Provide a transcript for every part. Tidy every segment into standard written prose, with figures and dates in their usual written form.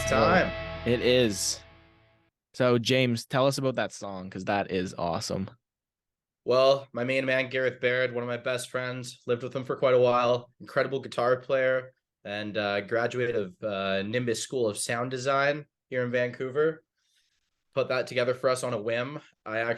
time. It is. So, James, tell us about that song because that is awesome. Well, my main man, Gareth Baird, one of my best friends, lived with him for quite a while. Incredible guitar player and graduate of Nimbus School of Sound Design here in Vancouver. Put that together for us on a whim. I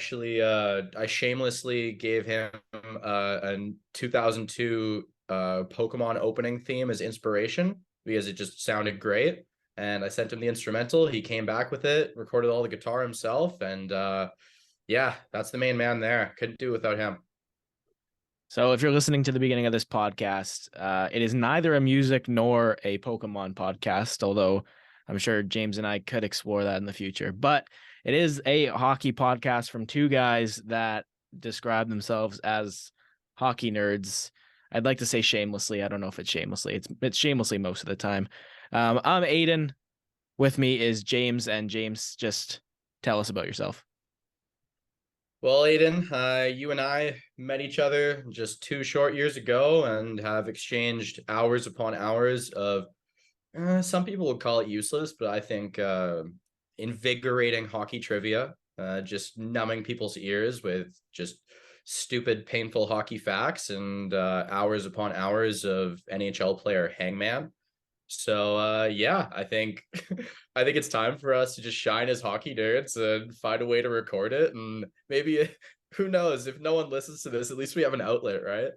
shamelessly gave him a 2002 Pokemon opening theme as inspiration because it just sounded great. And I sent him the instrumental. He came back with it, recorded all the guitar himself, and yeah, that's the main man there. Couldn't do it without him. So, if you're listening to the beginning of this podcast, it is neither a music nor a Pokemon podcast, although I'm sure James and I could explore that in the future. But it is a hockey podcast from two guys that describe themselves as hockey nerds. I'd like to say shamelessly. I don't know if it's shamelessly. It's shamelessly most of the time. I'm Aidan. With me is James, and James, just tell us about yourself. Well, Aidan, you and I met each other just 2 short years ago and have exchanged hours upon hours of some people would call it useless, but I think invigorating hockey trivia, just numbing people's ears with just stupid, painful hockey facts and hours upon hours of NHL player hangman. So yeah, I think I think it's time for us to just shine as hockey nerds and find a way to record it. And maybe who knows, if no one listens to this, at least we have an outlet, right?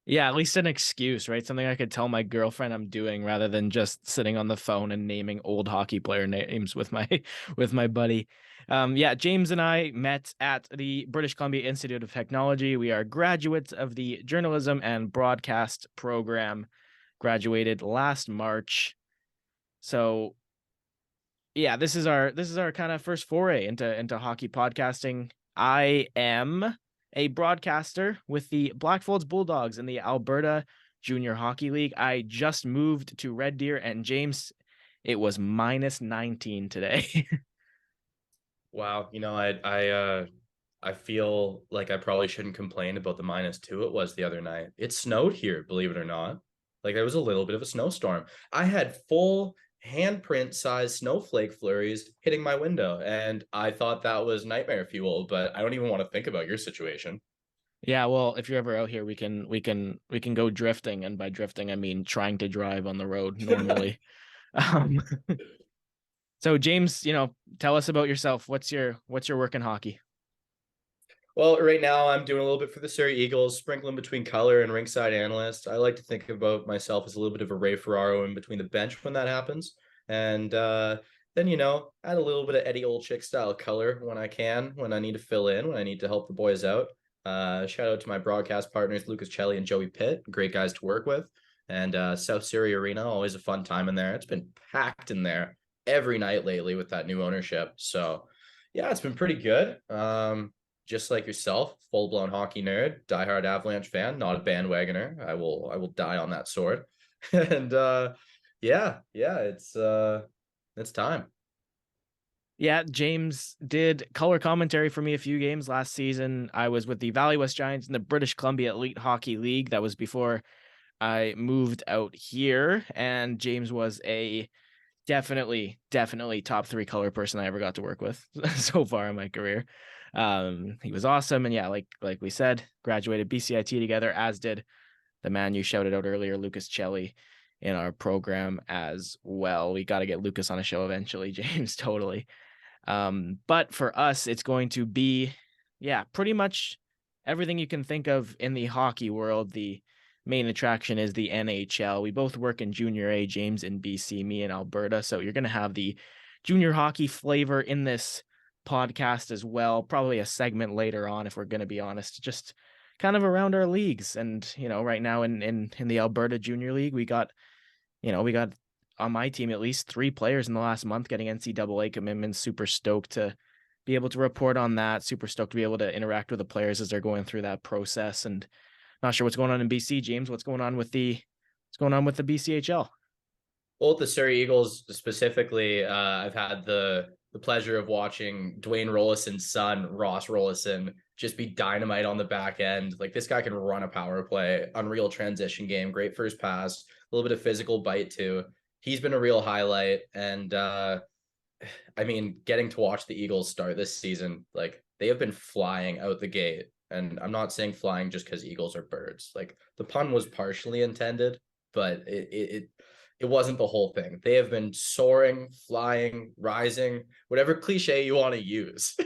Yeah, at least an excuse, right? Something I could tell my girlfriend I'm doing rather than just sitting on the phone and naming old hockey player names with my with my buddy. Yeah, James and I met at the British Columbia Institute of Technology. We are graduates of the journalism and broadcast program, graduated last March. So yeah, this is our kind of first foray into hockey podcasting. I am a broadcaster with the Blackfolds Bulldogs in the Alberta Junior Hockey League. I just moved to Red Deer, and James, it was minus 19 today. Wow, I feel like I probably shouldn't complain about the -2 it was the other night. It snowed here, believe it or not. Like there was a little bit of a snowstorm. I had full handprint size snowflake flurries hitting my window, and I thought that was nightmare fuel, but I don't even want to think about your situation. Yeah, well, if you're ever out here, we can go drifting, and by drifting I mean trying to drive on the road normally. Um, so James, tell us about yourself. What's your work in hockey? Well, right now I'm doing a little bit for the Surrey Eagles, sprinkling between color and ringside analyst. I like to think about myself as a little bit of a Ray Ferraro in between the bench when that happens. And then, add a little bit of Eddie Olczyk style color when I can, when I need to fill in, when I need to help the boys out. Shout out to my broadcast partners, Lucas Chelly and Joey Pitt, great guys to work with. And South Surrey Arena, always a fun time in there. It's been packed in there every night lately with that new ownership. So, yeah, it's been pretty good. Just like yourself, full blown hockey nerd, diehard Avalanche fan, not a bandwagoner. I will die on that sword. And yeah, it's time. Yeah, James did color commentary for me a few games last season. I was with the Valley West Giants in the British Columbia Elite Hockey League. That was before I moved out here, and James was a definitely top three color person I ever got to work with so far in my career. He was awesome, and yeah, like we said, graduated BCIT together, as did the man you shouted out earlier, Lucas Chelly, in our program as well. We got to get Lucas on a show eventually, James, totally. But for us, it's going to be, yeah, pretty much everything you can think of in the hockey world. The main attraction is the NHL. We both work in Junior A, James in BC, me in Alberta. So you're going to have the junior hockey flavor in this podcast as well. Probably a segment later on, if we're going to be honest, just kind of around our leagues. And, right now in the Alberta Junior League, we got on my team at least 3 players in the last month getting NCAA commitments. Super stoked to be able to report on that. Super stoked to be able to interact with the players as they're going through that process. And not sure what's going on in BC, James. What's going on with the BCHL? Well, with the Surrey Eagles specifically, I've had the pleasure of watching Dwayne Rollison's son, Ross Rollison, just be dynamite on the back end. Like this guy can run a power play, unreal transition game, great first pass, a little bit of physical bite too. he's been a real highlight. And I mean, getting to watch the Eagles start this season, like they have been flying out the gate. And I'm not saying flying just because Eagles are birds. Like the pun was partially intended, but it wasn't the whole thing. They have been soaring, flying, rising, whatever cliche you want to use.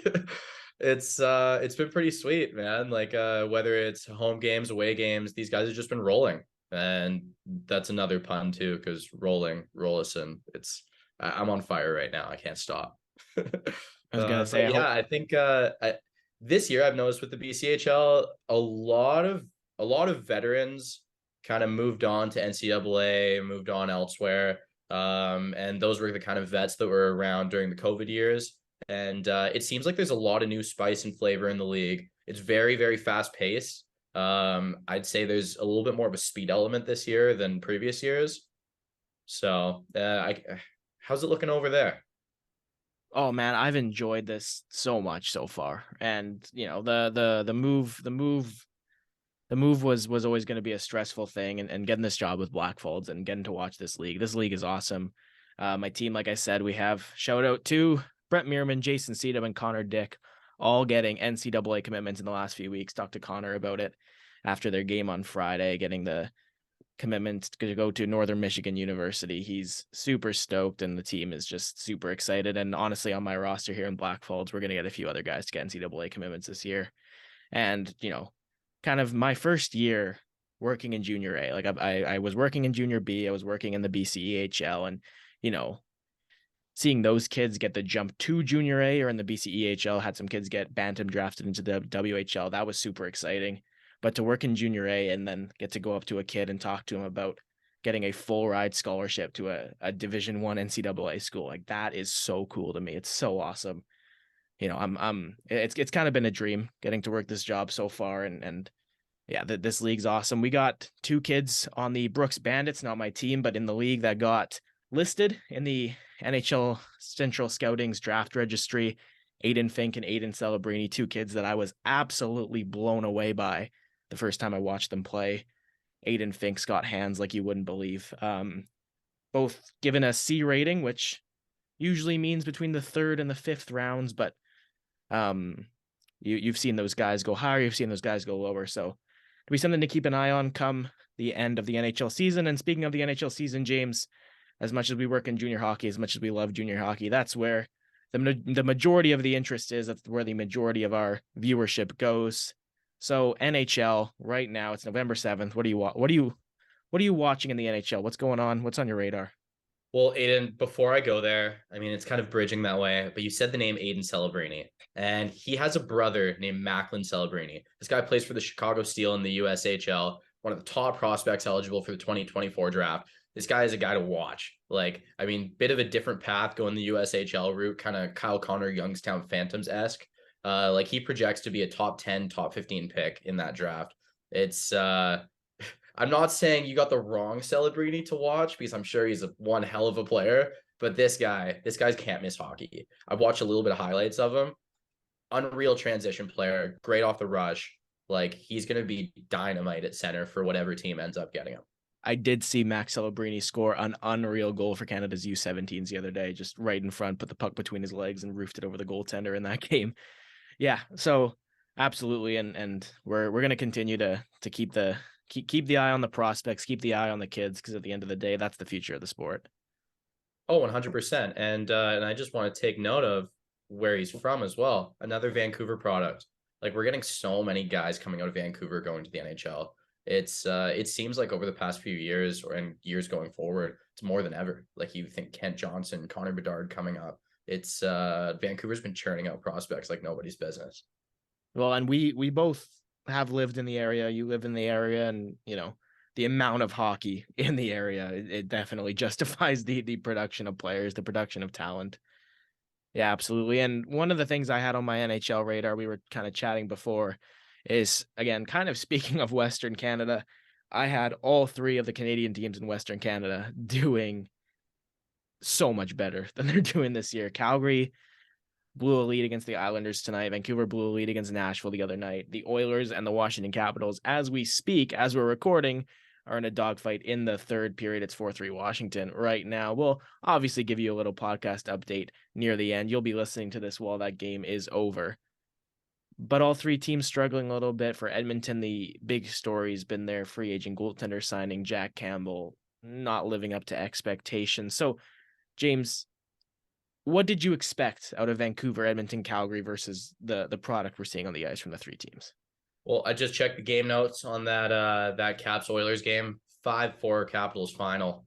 It's been pretty sweet, man. Like whether it's home games, away games, these guys have just been rolling. And that's another pun too, because rolling, Rollison, I'm on fire right now. I can't stop. I was gonna say, But I yeah, hope. I think this year I've noticed with the BCHL, a lot of veterans kind of moved on to NCAA, moved on elsewhere. And those were the kind of vets that were around during the COVID years. And it seems like there's a lot of new spice and flavor in the league. It's very, very fast paced. I'd say there's a little bit more of a speed element this year than previous years. So, how's it looking over there? Oh man, I've enjoyed this so much so far. And the move was always going to be a stressful thing, and getting this job with Blackfolds and getting to watch this league. This league is awesome. My team, like I said, we have shout out to Brett Meerman, Jason Sedum, and Connor Dick, all getting NCAA commitments in the last few weeks. Talked to Connor about it after their game on Friday, getting the commitment to go to Northern Michigan University. He's super stoked, and the team is just super excited. And honestly, on my roster here in Blackfolds, we're going to get a few other guys to get NCAA commitments this year. And, kind of my first year working in junior A, like I was working in junior B, I was working in the BCEHL, and, seeing those kids get the jump to junior A or in the BCEHL, had some kids get bantam drafted into the WHL. That was super exciting. But to work in junior A and then get to go up to a kid and talk to him about getting a full ride scholarship to a Division One NCAA school, like that is so cool to me. It's so awesome. It's kind of been a dream getting to work this job so far, and yeah, this league's awesome. We got two kids on the Brooks Bandits, not my team, but in the league that got listed in the NHL Central Scouting's draft registry. Aidan Fink and Aidan Celebrini, two kids that I was absolutely blown away by the first time I watched them play. Aidan Fink's got hands like you wouldn't believe. Both given a C rating, which usually means between the third and the fifth rounds, but you've seen those guys go higher, you've seen those guys go lower. So it'll be something to keep an eye on come the end of the NHL season. And speaking of the NHL season, James, as much as we work in junior hockey, as much as we love junior hockey, that's where the majority of the interest is. That's where the majority of our viewership goes. So NHL right now, it's November 7th. What are you watching in the NHL? What's going on? What's on your radar? Well, Aiden, before I go there, I mean, it's kind of bridging that way, but you said the name Aiden Celebrini, and he has a brother named Macklin Celebrini. This guy plays for the Chicago Steel in the USHL, one of the top prospects eligible for the 2024 draft. This guy is a guy to watch. Like, I mean, bit of a different path going the USHL route, kind of Kyle Connor, Youngstown Phantoms esque. Like he projects to be a top 10, top 15 pick in that draft. It's I'm not saying you got the wrong Celebrini to watch because I'm sure he's one hell of a player, but this guy's can't miss hockey. I've watched a little bit of highlights of him. Unreal transition player, great off the rush. Like he's gonna be dynamite at center for whatever team ends up getting him. I did see Max Celebrini score an unreal goal for Canada's U17s the other day, just right in front, put the puck between his legs and roofed it over the goaltender in that game. Yeah, so absolutely, and we're gonna continue to keep the eye on the prospects, keep the eye on the kids, because at the end of the day, that's the future of the sport. Oh, 100%. And I just want to take note of where he's from as well. Another Vancouver product. Like we're getting so many guys coming out of Vancouver going to the NHL. It seems like over the past few years and years going forward, it's more than ever. Like you think Kent Johnson, Connor Bedard coming up. It's Vancouver's been churning out prospects like nobody's business. Well, and we both have lived in the area. You live in the area, and the amount of hockey in the area, it definitely justifies the production of players, the production of talent. Yeah, absolutely. And one of the things I had on my NHL radar, we were kind of chatting before, is again, kind of speaking of Western Canada, I had all three of the Canadian teams in Western Canada doing so much better than they're doing this year. Calgary blew a lead against the Islanders tonight. Vancouver blew a lead against Nashville the other night. The Oilers and the Washington Capitals, as we speak, as we're recording, are in a dogfight in the third period. It's 4-3 Washington right now. We'll obviously give you a little podcast update near the end. You'll be listening to this while that game is over. But all three teams struggling a little bit. For Edmonton, the big story's been their free agent goaltender signing, Jack Campbell, not living up to expectations. So, James, what did you expect out of Vancouver, Edmonton, Calgary versus the product we're seeing on the ice from the three teams? Well, I just checked the game notes on that Caps Oilers game. 5-4 Capitals final.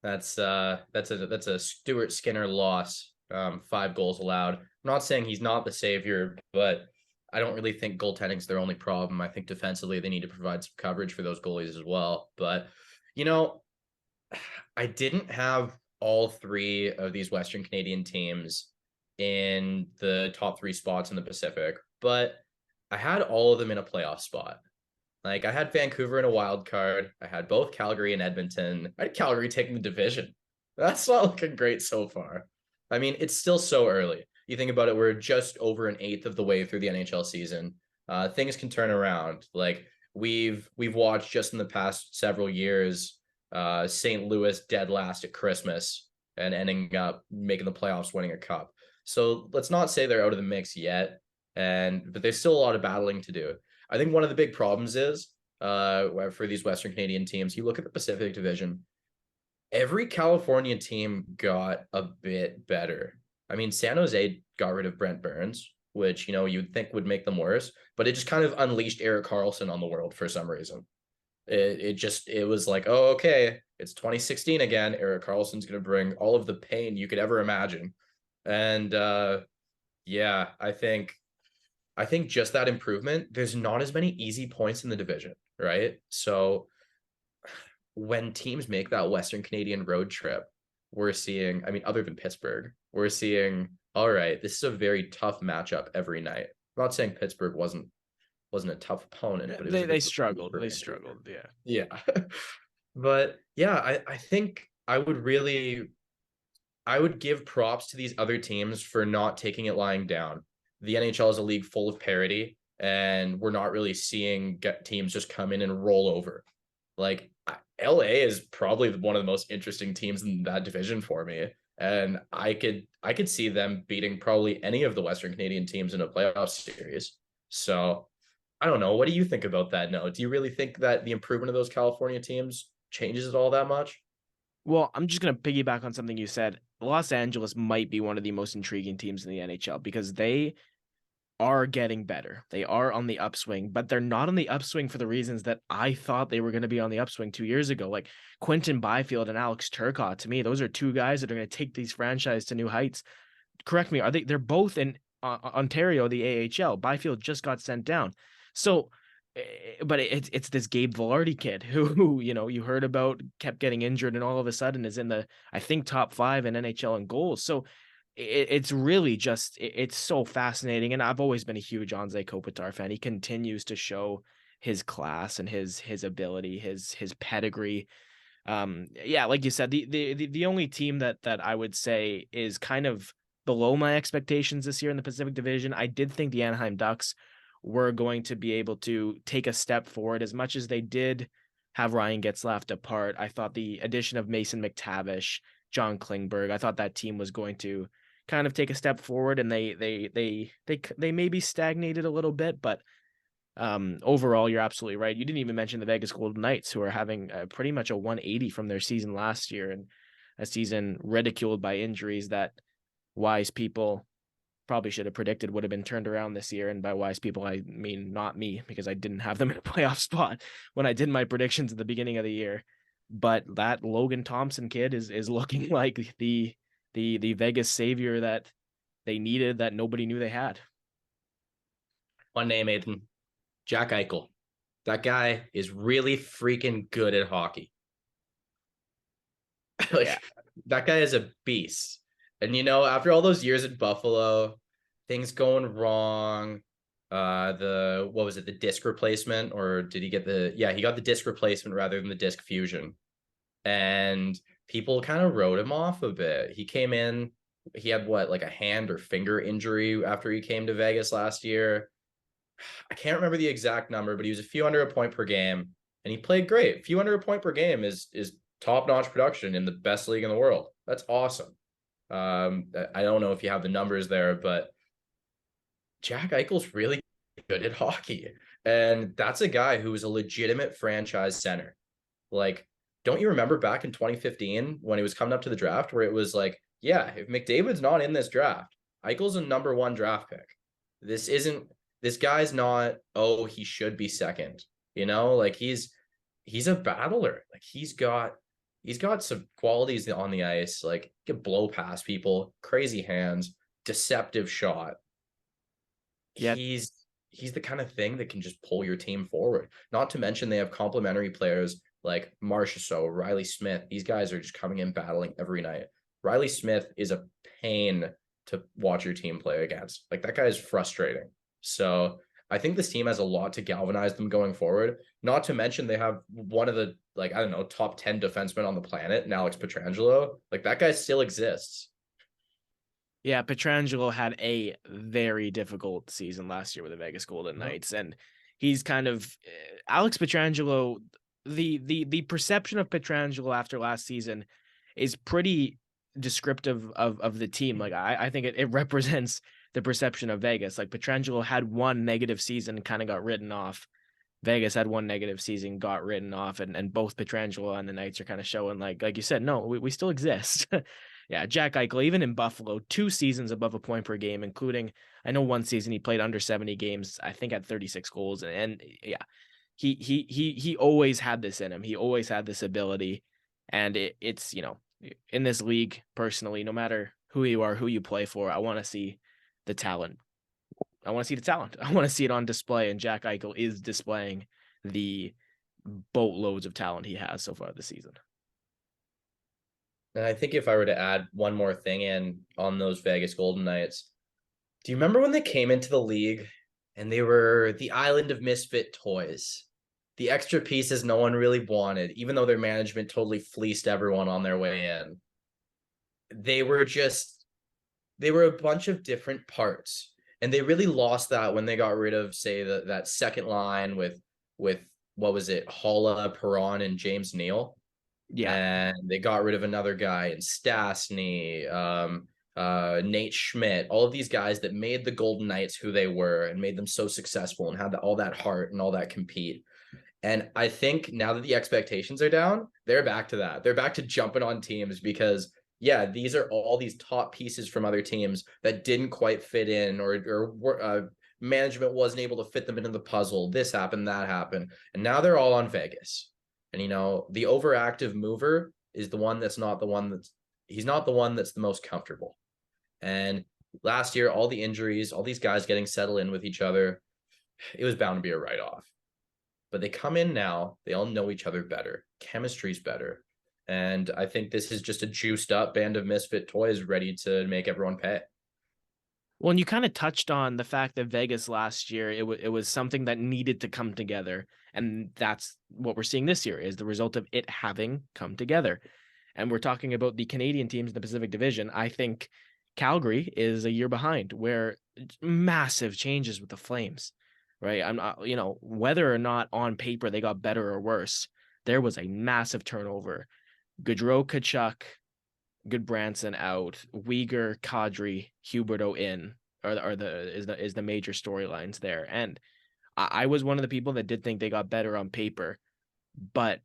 That's a Stuart Skinner loss. 5 goals allowed. I'm not saying he's not the savior, but I don't really think goaltending's their only problem. I think defensively they need to provide some coverage for those goalies as well. But you know, I didn't have all 3 of these Western Canadian teams in the top 3 spots in the Pacific, but I had all of them in a playoff spot. Like I had Vancouver in a wild card. I had both Calgary and Edmonton. I had Calgary taking the division. That's not looking great so far. I mean, it's still so early. You think about it, we're just over an eighth of the way through the NHL season. Things can turn around. Like we've watched just in the past several years, St. Louis dead last at Christmas and ending up making the playoffs, winning a cup. So let's not say they're out of the mix yet, but there's still a lot of battling to do. I think one of the big problems is for these Western Canadian teams, you look at the Pacific Division, every California team got a bit better. I mean, San Jose got rid of Brent Burns, which, you'd think would make them worse, but it just kind of unleashed Erik Karlsson on the world for some reason. It was like, oh, okay, it's 2016 again. Erik Karlsson's going to bring all of the pain you could ever imagine. And yeah, I think just that improvement, there's not as many easy points in the division, right? So when teams make that Western Canadian road trip, we're seeing, I mean, other than Pittsburgh, we're seeing, all right, this is a very tough matchup every night. I'm not saying Pittsburgh wasn't a tough opponent, but they struggled. They struggled, yeah. Yeah. But yeah, I think I would give props to these other teams for not taking it lying down. The NHL is a league full of parity, and we're not really seeing teams just come in and roll over. Like LA is probably one of the most interesting teams in that division for me, and I could see them beating probably any of the Western Canadian teams in a playoff series. So I don't know. What do you think about that? No, do you really think that the improvement of those California teams changes it all that much? Well, I'm just going to piggyback on something you said. Los Angeles might be one of the most intriguing teams in the NHL because they are getting better. They are on the upswing, but they're not on the upswing for the reasons that I thought they were going to be on the upswing 2 years ago. Like Quentin Byfield and Alex Turcotte, to me, those are 2 guys that are going to take these franchises to new heights. Correct me, they're both in Ontario, the AHL. Byfield just got sent down. So, but it's this Gabe Vilardi kid who you heard about, kept getting injured, and all of a sudden is in the, I think, top 5 in NHL in goals. So it's really just, it's so fascinating. And I've always been a huge Anze Kopitar fan. He continues to show his class and his ability, his pedigree. Yeah, like you said, the only team that I would say is kind of below my expectations this year in the Pacific Division, I did think the Anaheim Ducks were going to be able to take a step forward. As much as they did have Ryan Getzlaf apart, I thought the addition of Mason McTavish, John Klingberg, I thought that team was going to kind of take a step forward, and they maybe stagnated a little bit, but overall, you're absolutely right. You didn't even mention the Vegas Golden Knights, who are having pretty much a 180 from their season last year, and a season ridiculed by injuries that wise people probably should have predicted would have been turned around this year. And by wise people, I mean not me, because I didn't have them in a playoff spot when I did my predictions at the beginning of the year. But that Logan Thompson kid is looking like the Vegas savior that they needed, that nobody knew they had. One name, Aidan. Jack Eichel. That guy is really freaking good at hockey. Like, Yeah. That guy is a beast. And after all those years at Buffalo, things going wrong. What was it, the disc replacement, or did he get he got the disc replacement rather than the disc fusion. And people kind of wrote him off a bit. He came in, he had like a hand or finger injury after he came to Vegas last year. I can't remember the exact number, but he was a few under a point per game. and he played great. A few under a point per game is top-notch production in the best league in the world. That's awesome. I don't know if you have the numbers there, but Jack Eichel's really good at hockey. And that's a guy who is a legitimate franchise center. Like, don't you remember back in 2015 when he was coming up to the draft where it was like, yeah, if McDavid's not in this draft, Eichel's a number one draft pick. This guy's not, oh, he should be second. Like he's a battler. Like he's got some qualities on the ice. Like he can blow past people, crazy hands, deceptive shot. Yeah, He's the kind of thing that can just pull your team forward. Not to mention they have complementary players like Marchessault, Riley Smith. These guys are just coming in battling every night. Riley Smith is a pain to watch your team play against. Like that guy is frustrating. So I think this team has a lot to galvanize them going forward. Not to mention they have one of the like I don't know top 10 defensemen on the planet, and Alex Pietrangelo. Like that guy still exists. Yeah, Pietrangelo had a very difficult season last year with the Vegas Golden Mhm. Knights, and he's kind of Alex Pietrangelo. The perception of Pietrangelo after last season is pretty descriptive of the team. Like I think it represents the perception of Vegas. Like Pietrangelo had one negative season, kind of got written off. Vegas had one negative season, got written off, and both Pietrangelo and the Knights are kind of showing like you said, no, we still exist. Yeah, Jack Eichel, even in Buffalo, 2 seasons above a point per game, including I know one season he played under 70 games, I think at 36 goals, and yeah, he always had this in him. He always had this ability, and it's in this league personally, no matter who you are, who you play for, I want to see the talent. I want to see the talent. I want to see it on display, and Jack Eichel is displaying the boatloads of talent he has so far this season. And I think if I were to add one more thing in on those Vegas Golden Knights, do you remember when they came into the league and they were the island of misfit toys? The extra pieces no one really wanted, even though their management totally fleeced everyone on their way in. They were just they were a bunch of different parts. And they really lost that when they got rid of, say, that second line with what was it, Holla, Perron, and James Neal. Yeah. And they got rid of another guy in Stastny, Nate Schmidt, all of these guys that made the Golden Knights who they were and made them so successful and had all that heart and all that compete. And I think now that the expectations are down, they're back to that. They're back to jumping on teams because, yeah, these are all these top pieces from other teams that didn't quite fit in or management wasn't able to fit them into the puzzle. This happened, that happened. And now they're all on Vegas. And, the overactive mover is the one that's not the one he's not the one that's the most comfortable. And last year, all the injuries, all these guys getting settled in with each other, it was bound to be a write-off. But they come in now, they all know each other better. Chemistry's better. And I think this is just a juiced up band of misfit toys ready to make everyone pay. Well, and you kind of touched on the fact that Vegas last year, it was something that needed to come together. And that's what we're seeing this year is the result of it having come together. And we're talking about the Canadian teams in the Pacific Division. I think Calgary is a year behind where massive changes with the Flames, right? I'm not, whether or not on paper they got better or worse, there was a massive turnover. Gaudreau, Kachuk, Goodbranson out, Uyghur, Kadri, Huberto in are the major storylines there. And I was one of the people that did think they got better on paper, but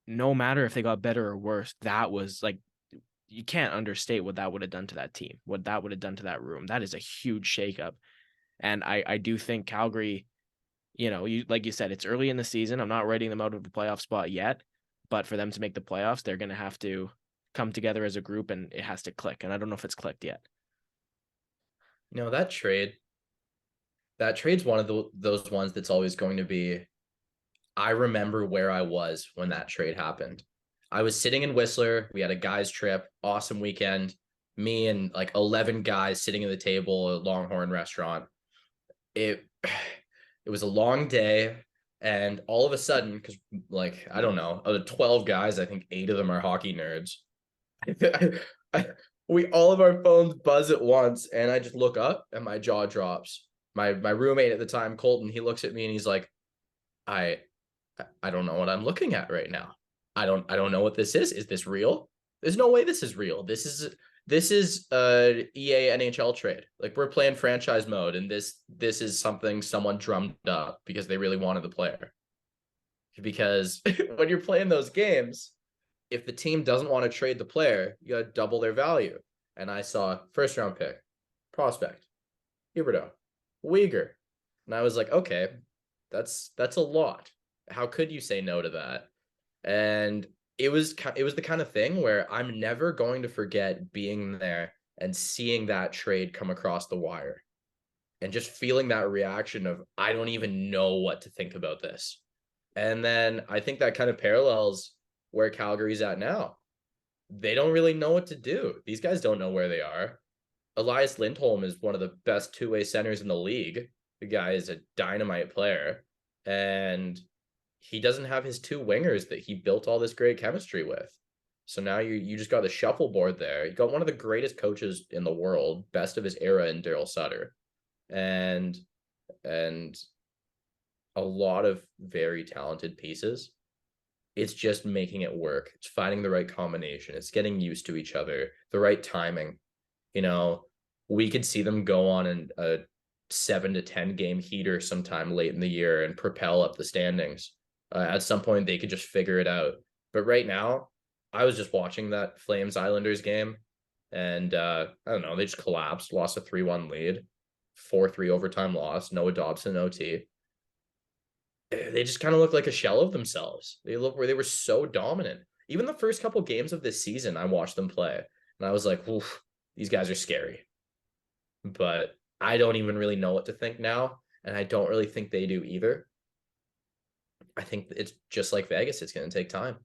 no matter if they got better or worse, that was like you can't understate what that would have done to that team, what that would have done to that room. That is a huge shakeup. And I do think Calgary, you like you said, it's early in the season. I'm not writing them out of a playoff spot yet, but for them to make the playoffs, they're going to have to come together as a group and it has to click. And I don't know if it's clicked yet. That trade's one of those ones that's always going to be. I remember where I was when that trade happened. I was sitting in Whistler. We had a guys trip, awesome weekend. Me and like 11 guys sitting at the table at Longhorn restaurant. It it was a long day, and all of a sudden, because like I don't know, out of 12 guys, I think 8 of them are hockey nerds. We all of our phones buzz at once, and I just look up and my jaw drops. My roommate at the time, Colton, he looks at me and he's like, I I don't know what I'm looking at right now. I don't know what this is. Is this real? There's no way this is real. This is a EA NHL trade. Like we're playing franchise mode, and this is something someone drummed up because they really wanted the player. Because when you're playing those games, if the team doesn't want to trade the player, you got to double their value. And I saw first round pick, prospect, Huberto, Uyghur, and I was like, okay, that's a lot. How could you say no to that? And it was the kind of thing where I'm never going to forget being there and seeing that trade come across the wire and just feeling that reaction of I don't even know what to think about this. And then I think that kind of parallels where Calgary's at now. They don't really know what to do. These guys don't know where they are. Elias Lindholm is one of the best two-way centers in the league. The guy is a dynamite player, and he doesn't have his two wingers that he built all this great chemistry with. So now you just got the shuffleboard there. You got one of the greatest coaches in the world, best of his era in Daryl Sutter, and and a lot of very talented pieces. It's just making it work. It's finding the right combination. It's getting used to each other, the right timing. You know, we could see them go on a 7 to 10 game heater sometime late in the year and propel up the standings. At some point, they could just figure it out. But right now, I was just watching that Flames Islanders game, and I don't know, they just collapsed, lost a 3-1 lead, 4-3 overtime loss, Noah Dobson OT. They just kind of look like a shell of themselves. They look where they were so dominant. Even the first couple games of this season, I watched them play, and I was like, oof, these guys are scary. But I don't even really know what to think now, and I don't really think they do either. I think it's just like Vegas. It's going to take time.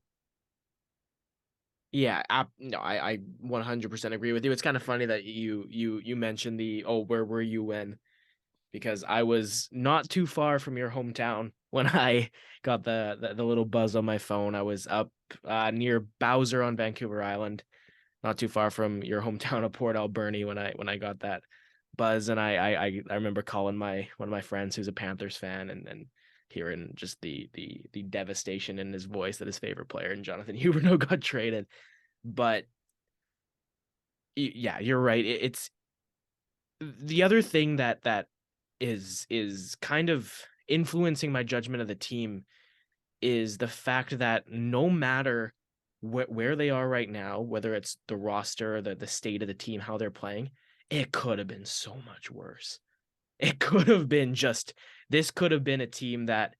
Yeah, no, I 100% agree with you. It's kind of funny that you mentioned where were you when? Because I was not too far from your hometown when I got the little buzz on my phone. I was up near Bowser on Vancouver Island, not too far from your hometown of Port Alberni when I got that buzz, and I remember calling one of my friends who's a Panthers fan, and hearing just the devastation in his voice that his favorite player and Jonathan Huberdeau got traded. But yeah, you're right. It's the other thing that is kind of influencing my judgment of the team is the fact that no matter where they are right now, whether it's the roster, the state of the team, how they're playing, it could have been so much worse. It could have been this could have been a team that,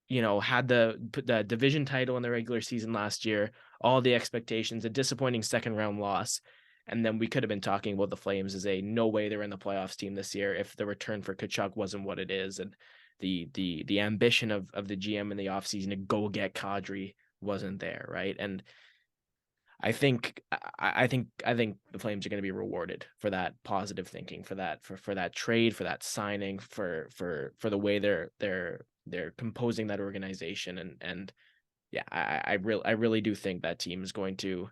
had the division title in the regular season last year, all the expectations, a disappointing second round loss. And then we could have been talking about the Flames as a no way they're in the playoffs team this year if the return for Kachuk wasn't what it is. And the ambition of the GM in the offseason to go get Kadri wasn't there, right? And I think the Flames are going to be rewarded for that positive thinking, for that trade, for that signing, for the way they're composing that organization, and yeah, I really do think that team is going to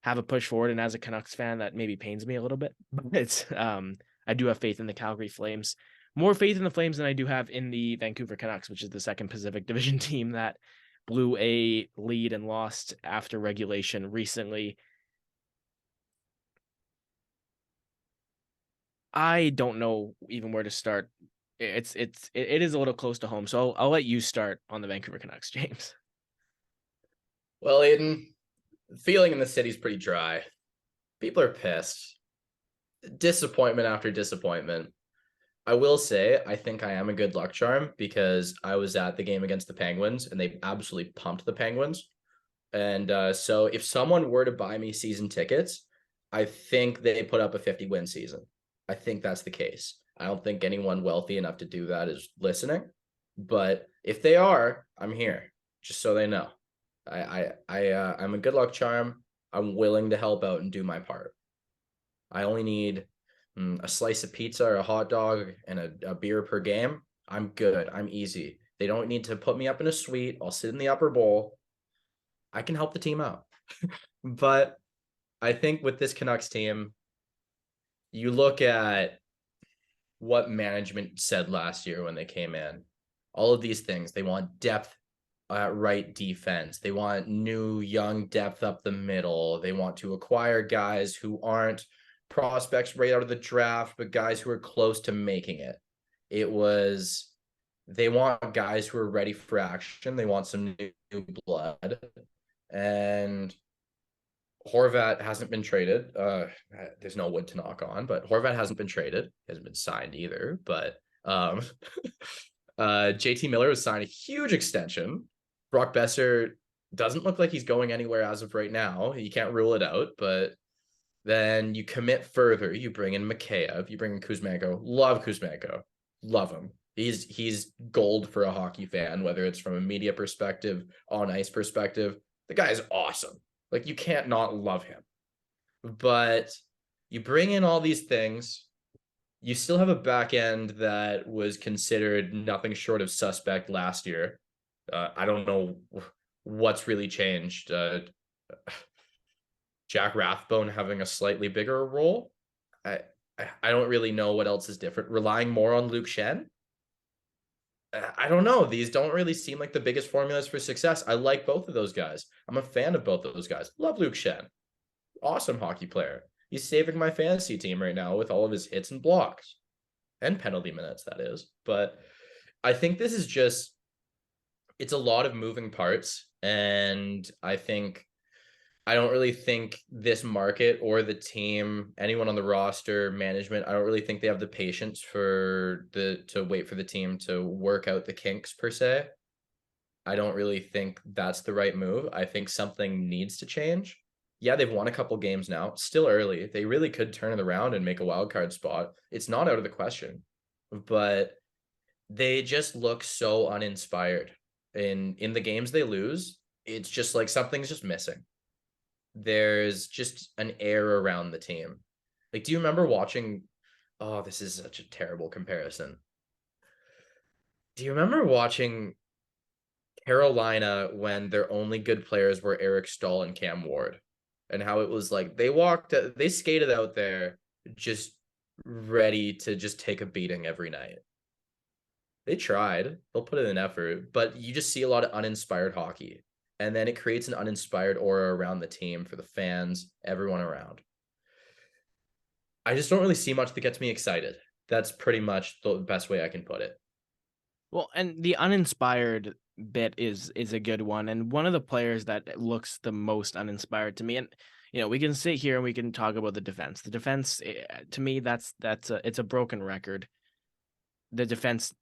have a push forward. And as a Canucks fan, that maybe pains me a little bit, but it's I do have faith in the Calgary Flames, more faith in the Flames than I do have in the Vancouver Canucks, which is the second Pacific Division team that blew a lead and lost after regulation recently. I don't know even where to start. It is a little close to home, so I'll let you start on the Vancouver Canucks, James. Well, Aiden, feeling in the city's pretty dry. People are pissed. Disappointment after disappointment. I will say, I think I am a good luck charm because I was at the game against the Penguins and they absolutely pumped the Penguins. And so if someone were to buy me season tickets, I think they put up a 50-win season. I think that's the case. I don't think anyone wealthy enough to do that is listening. But if they are, I'm here, just so they know. I'm a good luck charm. I'm willing to help out and do my part. I only need a slice of pizza or a hot dog and a beer per game. I'm good. I'm easy. They don't need to put me up in a suite. I'll sit in the upper bowl. I can help the team out. But I think with this Canucks team, you look at what management said last year when they came in. All of these things, they want depth right defense. They want new young depth up the middle. They want to acquire guys who aren't prospects right out of the draft, but guys who are close to making it. It was they want guys who are ready for action. They want some new blood. And Horvat hasn't been traded. There's no wood to knock on, but Horvat hasn't been traded. He hasn't been signed either. But JT Miller was signed a huge extension. Brock Besser doesn't look like he's going anywhere as of right now. You can't rule it out, but then you commit further. You bring in Mikheyev, you bring in Kuzmenko. Love Kuzmenko. Love him. He's gold for a hockey fan, whether it's from a media perspective, on ice perspective. The guy is awesome. Like, you can't not love him. But you bring in all these things. You still have a back end that was considered nothing short of suspect last year. I don't know what's really changed. Jack Rathbone having a slightly bigger role. I I don't really know what else is different. Relying more on Luke Shen. I don't know. These don't really seem like the biggest formulas for success. I like both of those guys. I'm a fan of both of those guys. Love Luke Shen. Awesome hockey player. He's saving my fantasy team right now with all of his hits and blocks and penalty minutes, that is. But I think this is just, it's a lot of moving parts. And I don't really think this market or the team, anyone on the roster, management, I don't really think they have the patience to wait for the team to work out the kinks per se. I don't really think that's the right move. I think something needs to change. Yeah, they've won a couple games now. Still early. They really could turn it around and make a wild card spot. It's not out of the question. But they just look so uninspired. In the games they lose, it's just like something's just missing. There's just an air around the team. Like, do you remember watching? Oh, this is such a terrible comparison. Do you remember watching Carolina when their only good players were Eric Stahl and Cam Ward? And how it was like they skated out there just ready to just take a beating every night. They tried, they'll put in an effort, but you just see a lot of uninspired hockey. And then it creates an uninspired aura around the team for the fans, everyone around. I just don't really see much that gets me excited. That's pretty much the best way I can put it. Well, and the uninspired bit is a good one, and one of the players that looks the most uninspired to me, and we can sit here and we can talk about the defense. The defense, to me, it's a broken record. The defense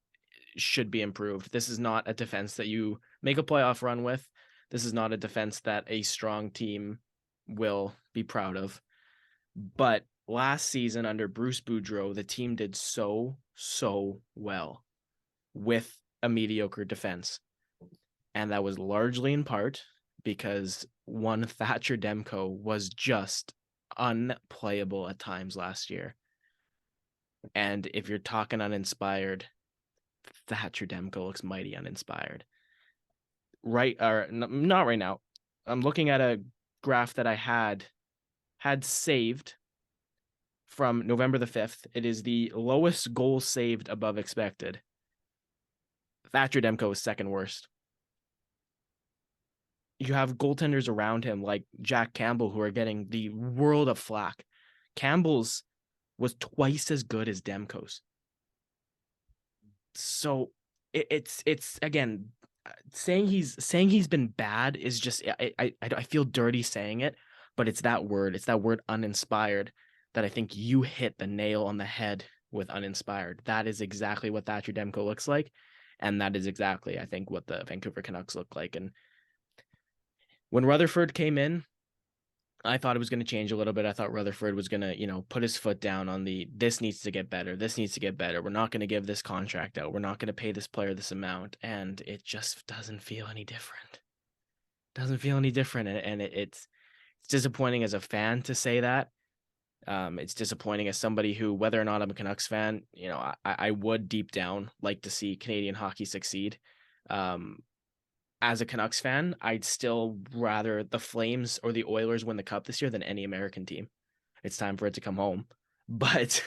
should be improved. This is not a defense that you make a playoff run with. This is not a defense that a strong team will be proud of. But last season under Bruce Boudreau, the team did so well with a mediocre defense. And that was largely in part because one Thatcher Demko was just unplayable at times last year. And if you're talking uninspired, Thatcher Demko looks mighty uninspired. Right, or not right now. I'm looking at a graph that I had saved from November the 5th. It is the lowest goal saved above expected. Thatcher Demko is second worst. You have goaltenders around him like Jack Campbell who are getting the world of flack. Campbell's was twice as good as Demko's. So it's again, saying he's been bad is just, I feel dirty saying it, but it's that word uninspired that I think you hit the nail on the head with uninspired. That is exactly what Thatcher Demko looks like. And that is exactly, I think, what the Vancouver Canucks look like. And when Rutherford came in, I thought it was going to change a little bit. I thought Rutherford was going to, put his foot down on this needs to get better. This needs to get better. We're not going to give this contract out. We're not going to pay this player this amount. And it just doesn't feel any different. And it's disappointing as a fan to say that. It's disappointing as somebody who, whether or not I'm a Canucks fan, I would deep down like to see Canadian hockey succeed. As a Canucks fan, I'd still rather the Flames or the Oilers win the cup this year than any American team. It's time for it to come home, but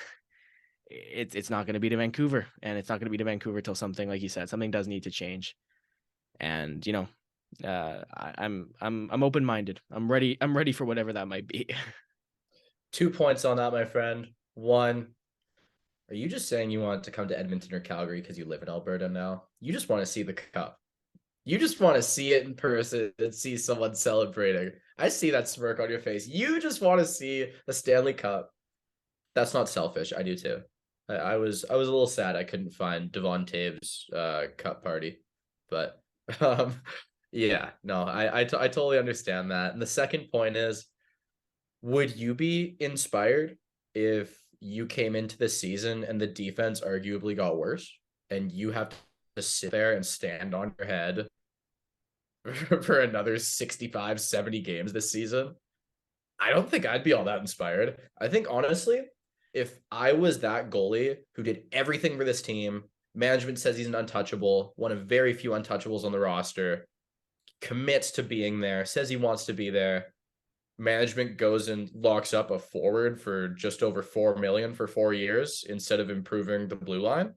it's not going to be to Vancouver, and it's not going to be to Vancouver till something, like you said, something does need to change. And I'm open-minded. I'm ready for whatever that might be. 2 points on that, my friend. One, are you just saying you want to come to Edmonton or Calgary because you live in Alberta now? You just want to see the cup. You just want to see it in person and see someone celebrating. I see that smirk on your face. You just want to see the Stanley Cup. That's not selfish. I do too. I was a little sad I couldn't find Devon Taves' cup party, but um, yeah, no, I totally understand that. And the second point is, would you be inspired if you came into the season and the defense arguably got worse, and you have to sit there and stand on your head for another 65, 70 games this season? I don't think I'd be all that inspired. I think honestly, if I was that goalie who did everything for this team, management says he's an untouchable, one of very few untouchables on the roster, commits to being there, says he wants to be there. Management goes and locks up a forward for just over 4 million for 4 years instead of improving the blue line.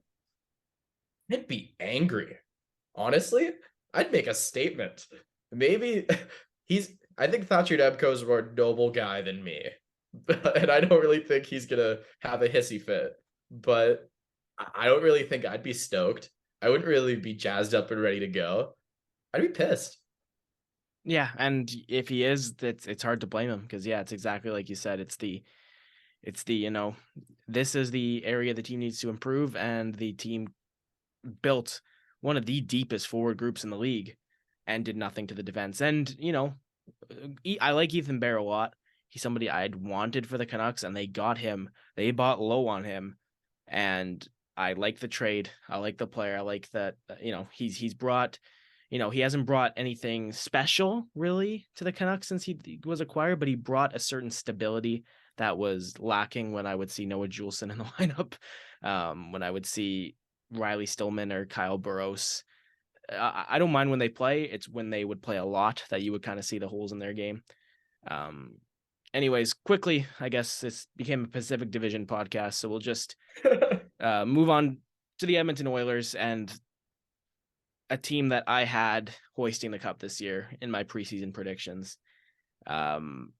I'd be angry. Honestly, I'd make a statement. Maybe I think Thatcher Demko is a more noble guy than me. And I don't really think he's gonna have a hissy fit. But I don't really think I'd be stoked. I wouldn't really be jazzed up and ready to go. I'd be pissed. Yeah, and if he is, it's hard to blame him because yeah, it's exactly like you said. It's the this is the area the team needs to improve, and the team built one of the deepest forward groups in the league and did nothing to the defense. And I like Ethan Bear a lot. He's somebody I'd wanted for the Canucks, and they got him. They bought low on him, and I like the trade. I like the player. I like that. He's brought. He hasn't brought anything special really to the Canucks since he was acquired, but he brought a certain stability that was lacking when I would see Noah Juleson in the lineup, when I would see Riley Stillman or Kyle Burrows. I don't mind when they play. It's when they would play a lot that you would kind of see the holes in their game. Um, Anyways, quickly, I guess this became a Pacific Division podcast, so we'll just move on to the Edmonton Oilers and a team that I had hoisting the cup this year in my preseason predictions. Doesn't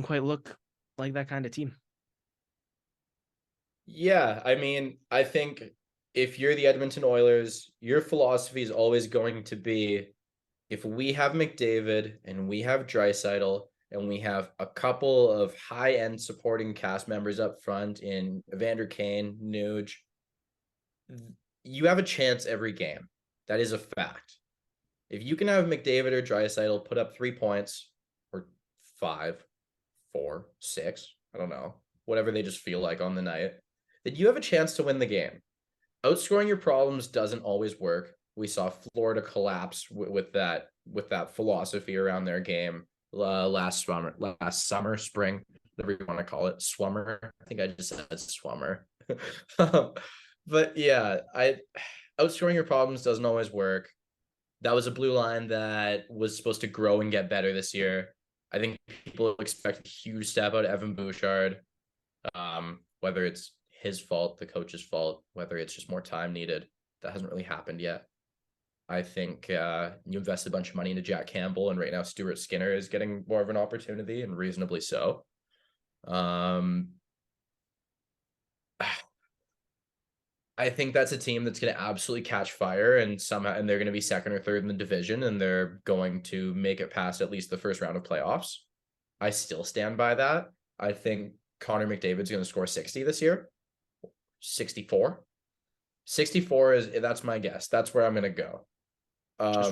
quite look like that kind of team. Yeah, I mean, I think if you're the Edmonton Oilers, your philosophy is always going to be, if we have McDavid and we have Draisaitl and we have a couple of high-end supporting cast members up front in Evander Kane, Nuge, you have a chance every game. That is a fact. If you can have McDavid or Draisaitl put up 3 points or 5, 4, 6, I don't know, whatever they just feel like on the night, then you have a chance to win the game. Outscoring your problems doesn't always work. We saw Florida collapse with that philosophy around their game last summer, spring, whatever you want to call it, swummer. I think I just said swummer. But yeah, outscoring your problems doesn't always work. That was a blue line that was supposed to grow and get better this year. I think people expect a huge step out of Evan Bouchard. Whether it's his fault, the coach's fault, whether it's just more time needed, that hasn't really happened yet. I think you invested a bunch of money into Jack Campbell, and right now Stuart Skinner is getting more of an opportunity, and reasonably so. I think that's a team that's going to absolutely catch fire, and they're going to be second or third in the division, and they're going to make it past at least the first round of playoffs. I still stand by that. I think Connor McDavid's going to score 60 this year. 64. 64 that's my guess. That's where I'm going to go. I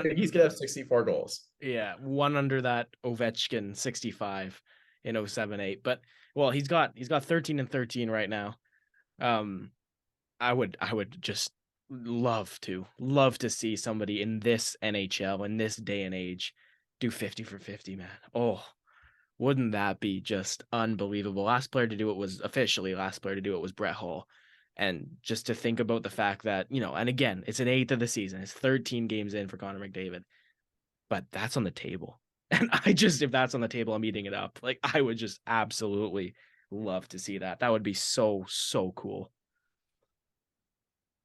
think he's going to have 64 goals. Yeah, one under that Ovechkin 65 in 07-08. But well, he's got 13 and 13 right now. I would just love to see somebody in this NHL in this day and age do 50 for 50, man. Oh, wouldn't that be just unbelievable? Last player to do it was Brett Hull. And just to think about the fact that, and again, it's an 8th of the season. It's 13 games in for Connor McDavid. But that's on the table. And if that's on the table, I'm eating it up. Like, I would just absolutely love to see that. That would be so, so cool.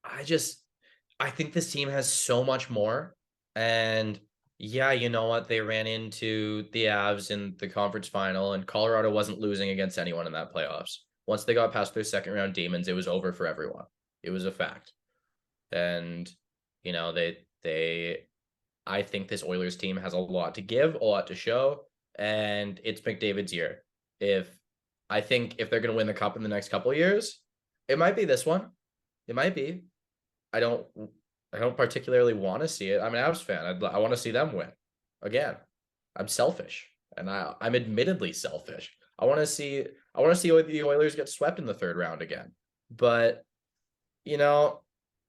I I think this team has so much more. And yeah, you know what? They ran into the Avs in the conference final, and Colorado wasn't losing against anyone in that playoffs. Once they got past their second round demons, it was over for everyone. It was a fact. And they I think this Oilers team has a lot to give, a lot to show, and it's McDavid's year. If I think if they're going to win the cup in the next couple of years, it might be this one. It might be. I don't I don't particularly want to see it. I'm an Avs fan. I want to see them win again. I'm selfish, and I'm admittedly selfish. I want to see the Oilers get swept in the third round again. But you know,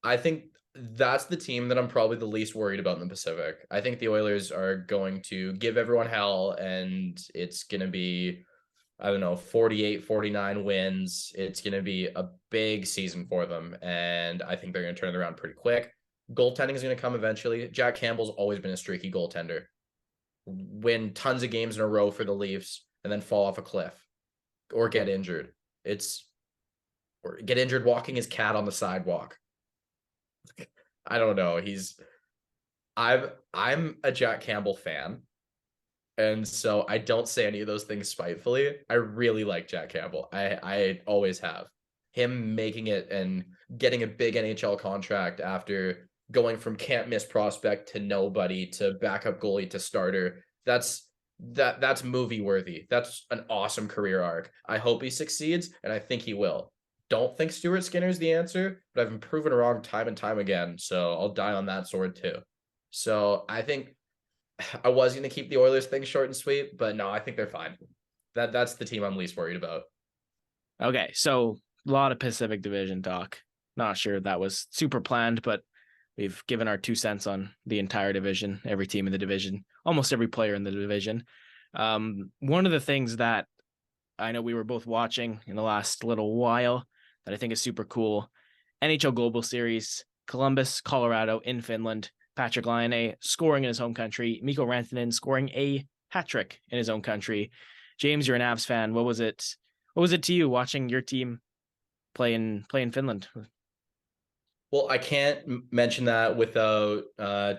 I think that's the team that I'm probably the least worried about in the Pacific. I think the Oilers are going to give everyone hell, and it's going to be, I don't know, 48, 49 wins. It's going to be a big season for them, and I think they're going to turn it around pretty quick. Goaltending is going to come eventually. Jack Campbell's always been a streaky goaltender. Win tons of games in a row for the Leafs and then fall off a cliff or get injured. Or get injured walking his cat on the sidewalk. I don't know. I'm a Jack Campbell fan. And so I don't say any of those things spitefully. I really like Jack Campbell. I always have. Him making it and getting a big NHL contract after going from can't miss prospect to nobody to backup goalie to starter. That's movie worthy. That's an awesome career arc. I hope he succeeds, and I think he will. Don't think Stuart Skinner's the answer, but I've been proven wrong time and time again. So I'll die on that sword too. So I think I was going to keep the Oilers thing short and sweet, but no, I think they're fine. That's the team I'm least worried about. Okay, so a lot of Pacific Division talk. Not sure that was super planned, but we've given our 2 cents on the entire division, every team in the division, almost every player in the division. One of the things that I know we were both watching in the last little while that I think is super cool, NHL Global Series, Columbus, Colorado in Finland, Patrick Laine scoring in his home country, Mikko Rantanen scoring a hat trick in his own country. James, you're an Avs fan. What was it to you watching your team play in Finland? Well, I can't mention that without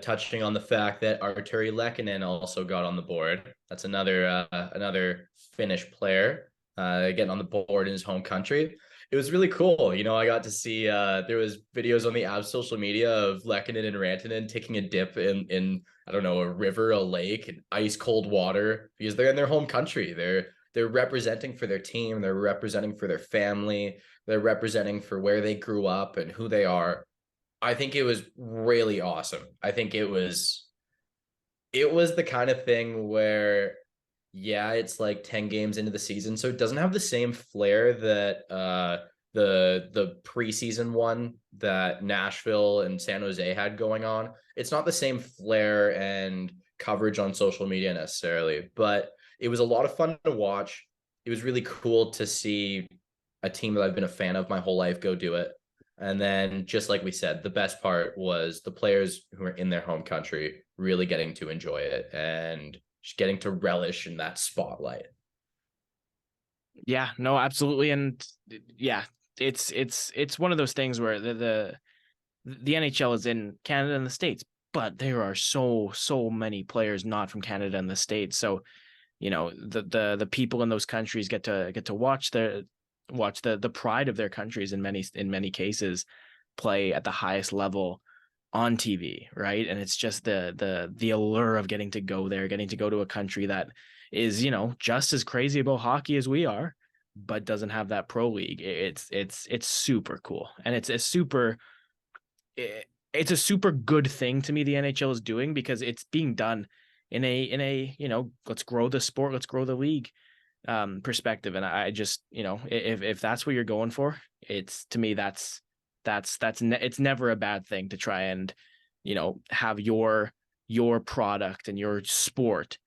touching on the fact that Arturi Lehkonen also got on the board. That's another Finnish player getting on the board in his home country. It was really cool. I got to see there was videos on the Avs social media of Lehkonen and Rantanen taking a dip in I don't know, a river, a lake, in ice cold water because they're in their home country. They're representing for their team. They're representing for their family. They're representing for where they grew up and who they are. I think it was really awesome. I think it was the kind of thing where yeah, it's like 10 games into the season, so it doesn't have the same flair that the preseason one that Nashville and San Jose had going on. It's not the same flair and coverage on social media necessarily, but it was a lot of fun to watch. It was really cool to see a team that I've been a fan of my whole life go do it. And then, just like we said, the best part was the players who are in their home country really getting to enjoy it and just getting to relish in that spotlight. Yeah, no, absolutely. And yeah, it's one of those things where the NHL is in Canada and the States, but there are so many players not from Canada and the States. So, the people in those countries get to watch the pride of their countries in many cases play at the highest level on TV, right? And it's just the allure of getting to go there, getting to go to a country that is, just as crazy about hockey as we are, but doesn't have that pro league. It's super cool. And it's a super good thing to me the NHL is doing, because it's being done in a let's grow the sport, let's grow the league perspective. And I just, if that's what you're going for, it's, to me, it's never a bad thing to try and, have your product and your sport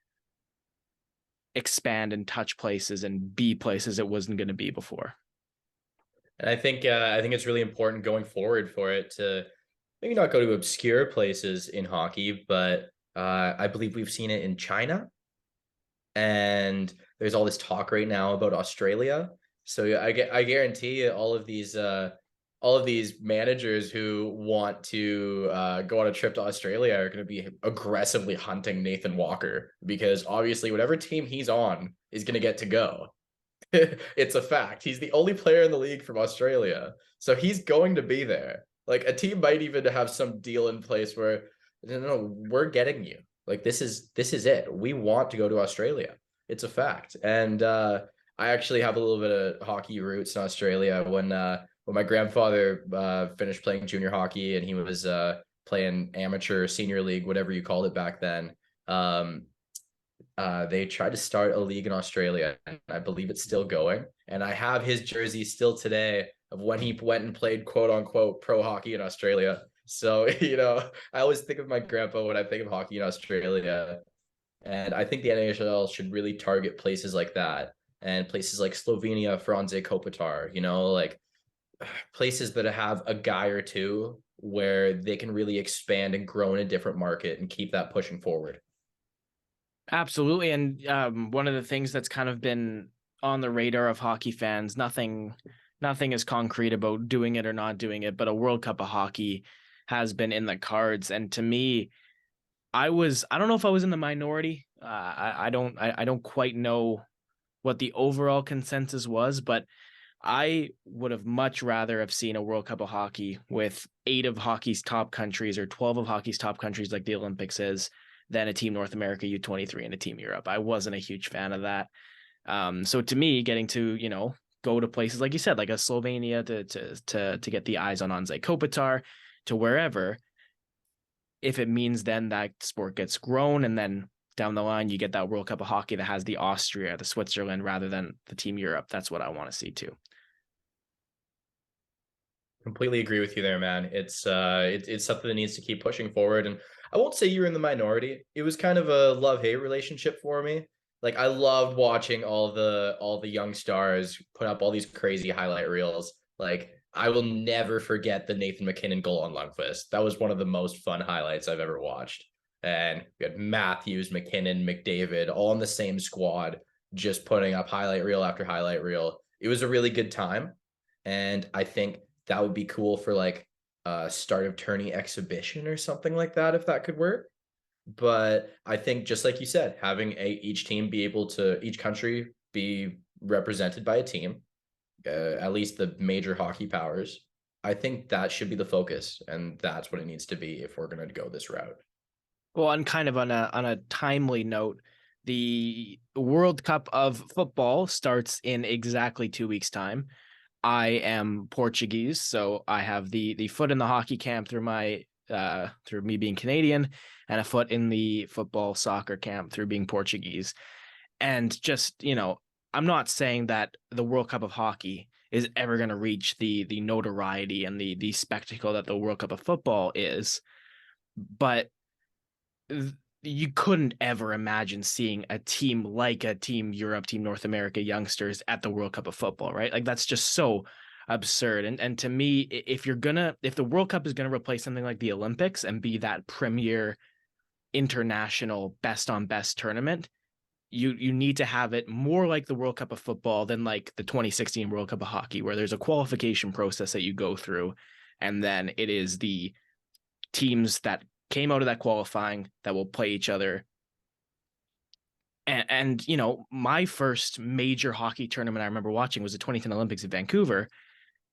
expand and touch places and be places it wasn't going to be before. And I think it's really important going forward for it to maybe not go to obscure places in hockey, but I believe we've seen it in China, and there's all this talk right now about Australia. So I guarantee all of these all of these managers who want to go on a trip to Australia are going to be aggressively hunting Nathan Walker because obviously whatever team he's on is going to get to go. It's a fact. He's the only player in the league from Australia. So he's going to be there. Like a team might even have some deal in place where no, we're getting you. Like this is it. We want to go to Australia. It's a fact. And I actually have a little bit of hockey roots in Australia when my grandfather finished playing junior hockey and he was playing amateur senior league, whatever you called it back then. They tried to start a league in Australia, and I believe it's still going. And I have his jersey still today of when he went and played quote unquote pro hockey in Australia. So, I always think of my grandpa when I think of hockey in Australia. And I think the NHL should really target places like that and places like Slovenia, Franze Kopitar, like places that have a guy or two where they can really expand and grow in a different market and keep that pushing forward. Absolutely. And one of the things that's kind of been on the radar of hockey fans, nothing is concrete about doing it or not doing it, but a World Cup of hockey has been in the cards. And to me, I don't know if I was in the minority. I don't quite know what the overall consensus was, but I would have much rather have seen a World Cup of hockey with 8 of hockey's top countries or 12 of hockey's top countries like the Olympics is than a Team North America U23 and a Team Europe. I wasn't a huge fan of that. So to me, getting to, go to places like you said, like a Slovenia to get the eyes on Anze Kopitar, to wherever, if it means then that sport gets grown and then down the line you get that World Cup of hockey that has the Austria, the Switzerland rather than the Team Europe, that's what I want to see too. Completely agree with you there, man. It's something that needs to keep pushing forward. And I won't say you're in the minority. It was kind of a love-hate relationship for me. Like I loved watching all the young stars put up all these crazy highlight reels. Like I will never forget the Nathan McKinnon goal on Lundqvist. That was one of the most fun highlights I've ever watched. And we had Matthews, McKinnon, McDavid all in the same squad, just putting up highlight reel after highlight reel. It was a really good time. And I think that would be cool for like a start of tourney exhibition or something like that, if that could work. But I think just like you said, having each team be able to each country be represented by a team, at least the major hockey powers. I think that should be the focus, and that's what it needs to be if we're going to go this route. Well, and kind of on a timely note, the World Cup of football starts in exactly 2 weeks' time. I am Portuguese, so I have the foot in the hockey camp through my through me being Canadian, and a foot in the football soccer camp through being Portuguese. And just, I'm not saying that the World Cup of hockey is ever going to reach the notoriety and the spectacle that the World Cup of football is, but you couldn't ever imagine seeing a team like a Team Europe, Team North America youngsters at the World Cup of football, right? Like that's just so absurd. And to me, if the World Cup is gonna replace something like the Olympics and be that premier international best on best tournament, you need to have it more like the World Cup of football than like the 2016 World Cup of hockey, where there's a qualification process that you go through, and then it is the teams that came out of that qualifying that will play each other. And my first major hockey tournament I remember watching was the 2010 Olympics in Vancouver,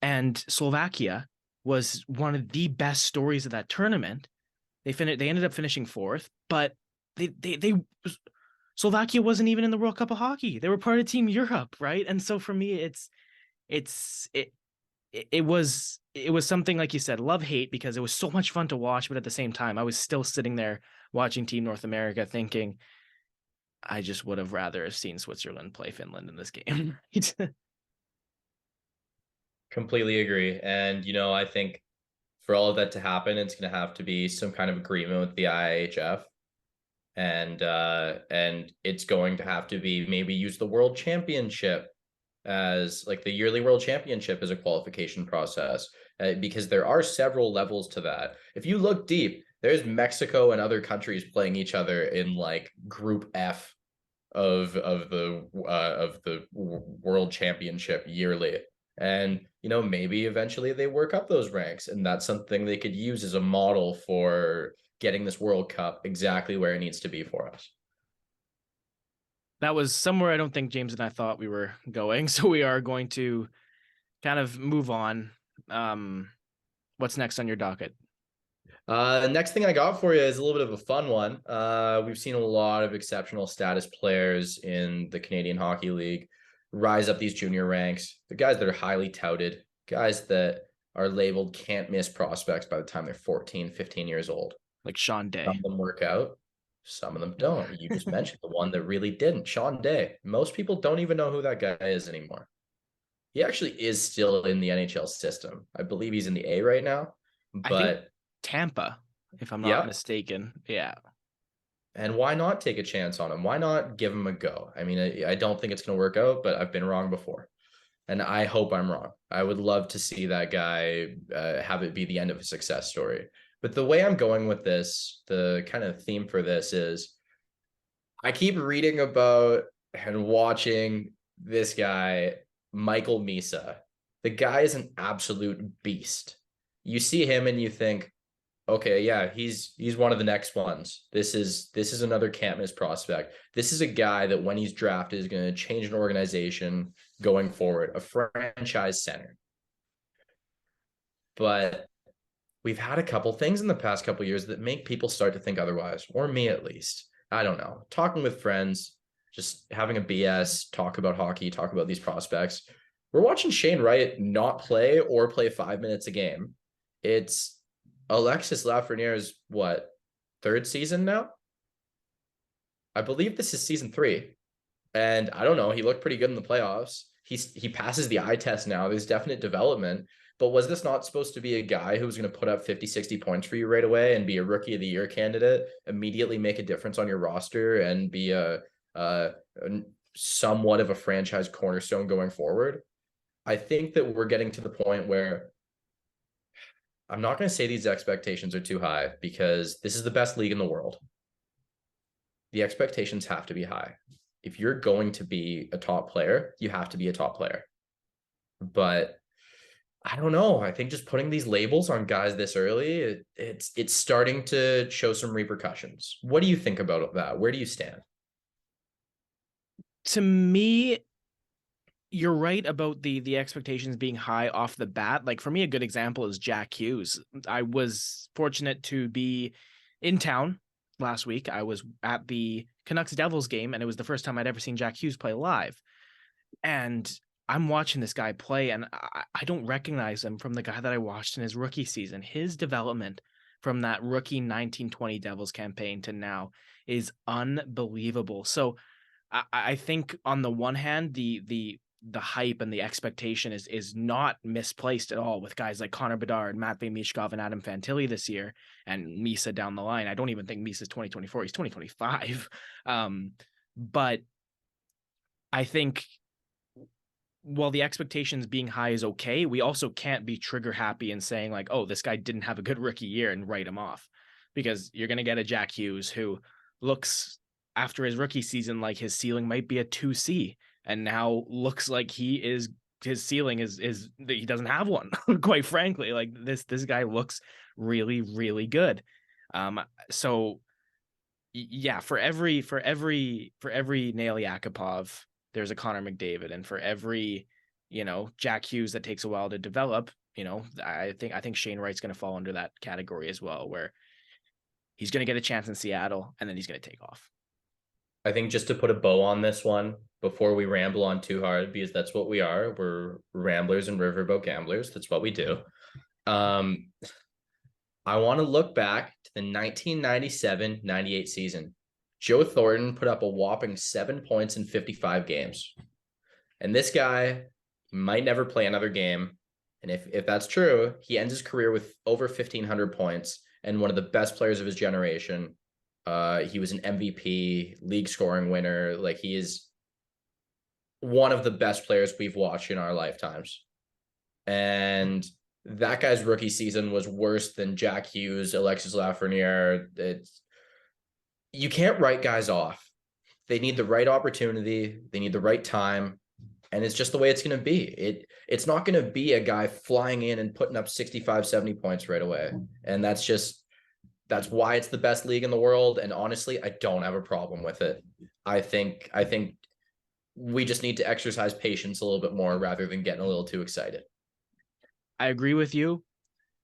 and Slovakia was one of the best stories of that tournament. They ended up finishing fourth, but they Slovakia wasn't even in the World Cup of hockey. They were part of Team Europe, right? And so for me, it was something like you said, love hate, because it was so much fun to watch, but at the same time I was still sitting there watching Team North America thinking I just would have rather have seen Switzerland play Finland in this game. Completely agree. And, I think for all of that to happen, it's going to have to be some kind of agreement with the IIHF. And it's going to have to be maybe use the World Championship as like the yearly World Championship as a qualification process, because there are several levels to that. If you look deep, there's Mexico and other countries playing each other in like Group F of the World Championship yearly. And, maybe eventually they work up those ranks, and that's something they could use as a model for getting this World Cup exactly where it needs to be for us. That was somewhere I don't think James and I thought we were going. So we are going to kind of move on. What's next on your docket? Next thing I got for you is a little bit of a fun one. We've seen a lot of exceptional status players in the Canadian Hockey League rise up these junior ranks. The guys that are highly touted, guys that are labeled can't miss prospects by the time they're 14, 15 years old. Like Sean Day. Some of them work out, some of them don't. You just mentioned the one that really didn't, Sean Day. Most people don't even know who that guy is anymore. He actually is still in the NHL system. I believe he's in the A right now, I think but Tampa, if I'm not yeah. mistaken. Yeah. And why not take a chance on him? Why not give him a go? I mean, I don't think it's going to work out, but I've been wrong before. And I hope I'm wrong. I would love to see that guy have it be the end of a success story. But the way I'm going with this, the kind of theme for this is I keep reading about and watching this guy, Michael Misa. The guy is an absolute beast. You see him and you think, okay, yeah, he's one of the next ones. This is another can't miss prospect. This is a guy that when he's drafted is going to change an organization going forward, a franchise center. But we've had a couple things in the past couple years that make people start to think otherwise, or me at least. I don't know. Talking with friends, just having a BS, talk about hockey, talk about these prospects. We're watching Shane Wright not play or play 5 minutes a game. It's Alexis Lafreniere's third season now? I believe this is season 3. And I don't know, he looked pretty good in the playoffs. He passes the eye test now. There's definite development. But was this not supposed to be a guy who was going to put up 50, 60 points for you right away and be a rookie of the year candidate, immediately make a difference on your roster and be a somewhat of a franchise cornerstone going forward? I think that we're getting to the point where I'm not going to say these expectations are too high because this is the best league in the world. The expectations have to be high. If you're going to be a top player, you have to be a top player. But I don't know. I think just putting these labels on guys this early, it's starting to show some repercussions. What do you think about that? Where do you stand? To me, you're right about the expectations being high off the bat. Like for me, a good example is Jack Hughes. I was fortunate to be in town last week. I was at the Canucks Devils game, and it was the first time I'd ever seen Jack Hughes play live. And I'm watching this guy play, and I don't recognize him from the guy that I watched in his rookie season. His development from that rookie 1920 Devils campaign to now is unbelievable. So I think on the one hand, the hype and the expectation is not misplaced at all with guys like Connor Bedard, Matvei Michkov, and Adam Fantilli this year, and Misa down the line. I don't even think Misa's 2024; he's 2025. But I think while the expectations being high is okay, we also can't be trigger happy and saying like, oh, this guy didn't have a good rookie year and write him off, because you're going to get a Jack Hughes who looks after his rookie season like his ceiling might be a 2C, and now looks like his ceiling is he doesn't have one. Quite frankly, like this guy looks really, really good. So yeah, for every Nail Yakupov, there's a Connor McDavid, and for every Jack Hughes that takes a while to develop, I think Shane Wright's going to fall under that category as well, where he's going to get a chance in Seattle and then he's going to take off. I think just to put a bow on this one before we ramble on too hard, because that's what we are. We're ramblers and riverboat gamblers. That's what we do. I want to look back to the 1997-98 season. Joe Thornton put up a whopping 7 points in 55 games. And this guy might never play another game. And if that's true, he ends his career with over 1,500 points and one of the best players of his generation. He was an MVP, league scoring winner. Like, he is one of the best players we've watched in our lifetimes. And that guy's rookie season was worse than Jack Hughes, Alexis Lafreniere. You can't write guys off. They need the right opportunity. They need the right time. And it's just the way it's going to be. It's not going to be a guy flying in and putting up 65, 70 points right away. And that's why it's the best league in the world. And honestly, I don't have a problem with it. I think we just need to exercise patience a little bit more rather than getting a little too excited. I agree with you.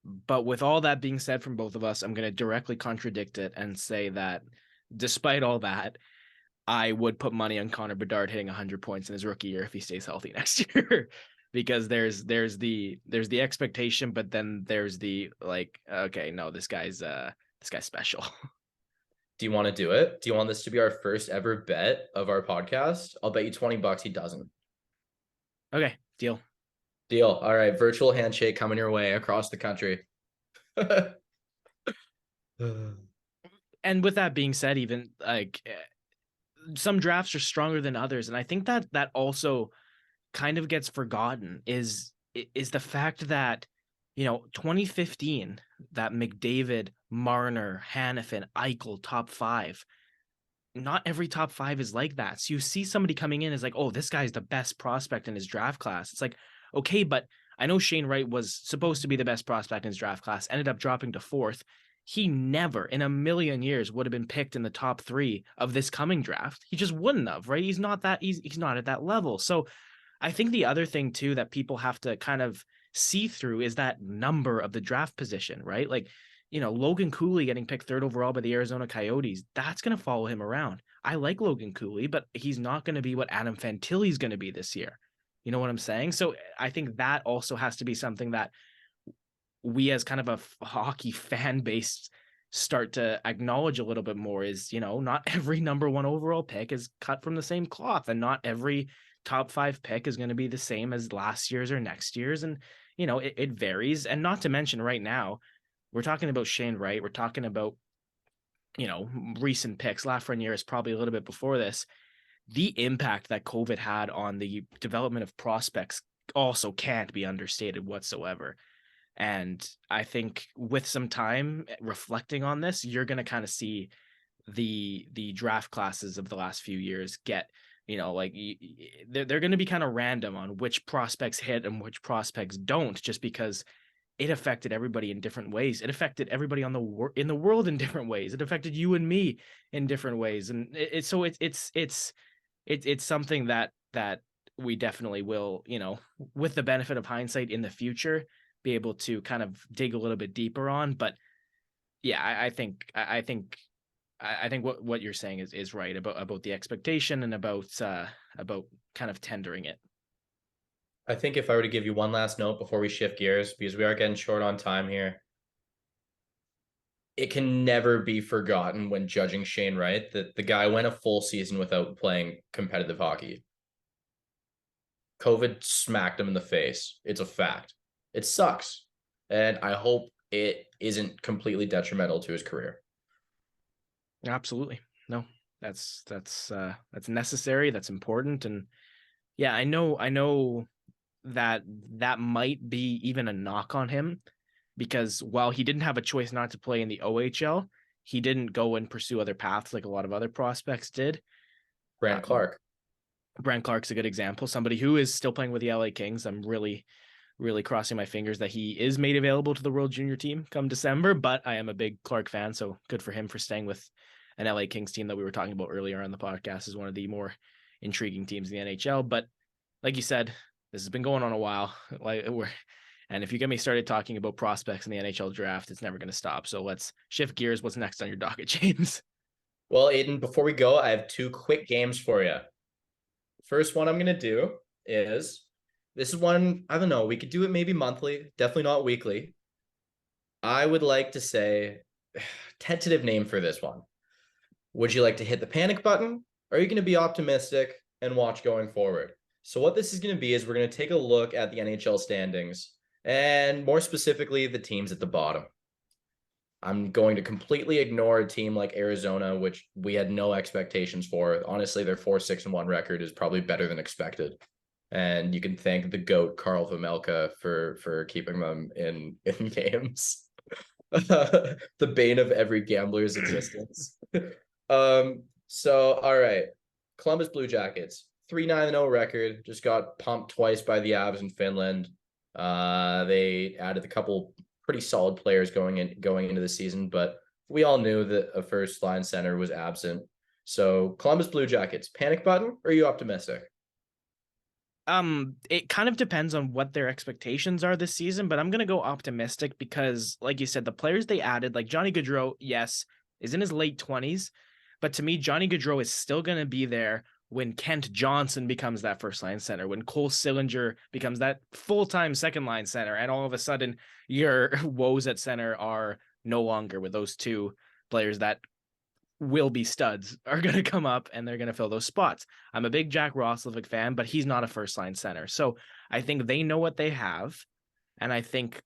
But with all that being said from both of us, I'm going to directly contradict it and say that despite all that, I would put money on Connor Bedard hitting 100 points in his rookie year if he stays healthy next year. Because there's the expectation, but then there's the like, okay, no, this guy's special. Do you want to do it? Do you want this to be our first ever bet of our podcast? I'll bet you $20 he doesn't. Okay, deal. Deal. All right, virtual handshake coming your way across the country. And with that being said, even like some drafts are stronger than others, and I think that also kind of gets forgotten is the fact that 2015, that McDavid, Marner, Hannafin, Eichel top five. Not every top five is like that. So you see somebody coming in as like, oh, this guy's the best prospect in his draft class. It's like, okay, but I know Shane Wright was supposed to be the best prospect in his draft class, ended up dropping to fourth. He never in a million years would have been picked in the top three of this coming draft. He just wouldn't have, right? He's not at that level. So I think the other thing too that people have to kind of see through is that number of the draft position, right? Like, Logan Cooley getting picked third overall by the Arizona Coyotes, that's going to follow him around. I like Logan Cooley, but he's not going to be what Adam Fantilli's going to be this year. You know what I'm saying? So I think that also has to be something that we as kind of a hockey fan base start to acknowledge a little bit more is, not every number one overall pick is cut from the same cloth, and not every top five pick is going to be the same as last year's or next year's. And, it varies. And not to mention right now, we're talking about Shane Wright. We're talking about, recent picks. Lafreniere is probably a little bit before this. The impact that COVID had on the development of prospects also can't be understated whatsoever. And I think with some time reflecting on this, you're going to kind of see the draft classes of the last few years get, like they're going to be kind of random on which prospects hit and which prospects don't, just because it affected everybody in different ways. It affected everybody in the world in different ways. It affected you and me in different ways. And it's something that we definitely will, with the benefit of hindsight in the future, be able to kind of dig a little bit deeper on. But yeah, I think what you're saying is right about the expectation and about kind of tendering it. I think if I were to give you one last note before we shift gears, because we are getting short on time here, it can never be forgotten when judging Shane Wright that the guy went a full season without playing competitive hockey. COVID smacked him in the face. It's a fact. It sucks. And I hope it isn't completely detrimental to his career. Absolutely. No, that's necessary. That's important. And yeah, I know that might be even a knock on him, because while he didn't have a choice not to play in the OHL, he didn't go and pursue other paths like a lot of other prospects did. Brant Clark. Brant Clark's a good example. Somebody who is still playing with the LA Kings. I'm really, really crossing my fingers that he is made available to the World Junior team come December, but I am a big Clark fan, so good for him for staying with an LA Kings team that we were talking about earlier on the podcast is one of the more intriguing teams in the NHL. But like you said, this has been going on a while. And if you get me started talking about prospects in the NHL draft, it's never going to stop. So let's shift gears. What's next on your docket, James? Well, Aidan, before we go, I have two quick games for you. First one I'm going to do is, this is one, I don't know, we could do it maybe monthly, definitely not weekly. I would like to say, tentative name for this one. Would you like to hit the panic button? Or are you going to be optimistic and watch going forward? So what this is going to be is we're going to take a look at the NHL standings, and more specifically, the teams at the bottom. I'm going to completely ignore a team like Arizona, which we had no expectations for. Honestly, their 4-6-1 record is probably better than expected. And you can thank the GOAT, Carl Vejmelka, for keeping them in games. The bane of every gambler's existence. So, all right. Columbus Blue Jackets, 3-9-0 record. Just got pumped twice by the Avs in Finland. They added a couple pretty solid players going into the season, but we all knew that a first line center was absent. So Columbus Blue Jackets, panic button, or are you optimistic? It kind of depends on what their expectations are this season, but I'm gonna go optimistic because, like you said, the players they added, like Johnny Gaudreau, yes, is in his late 20s, but to me, Johnny Gaudreau is still gonna be there when Kent Johnson becomes that first line center, when Cole Sillinger becomes that full-time second line center, and all of a sudden your woes at center are no longer with those two players that will be studs are going to come up and they're going to fill those spots. I'm a big Jack Roslovic fan, but he's not a first line center. So I think they know what they have. And I think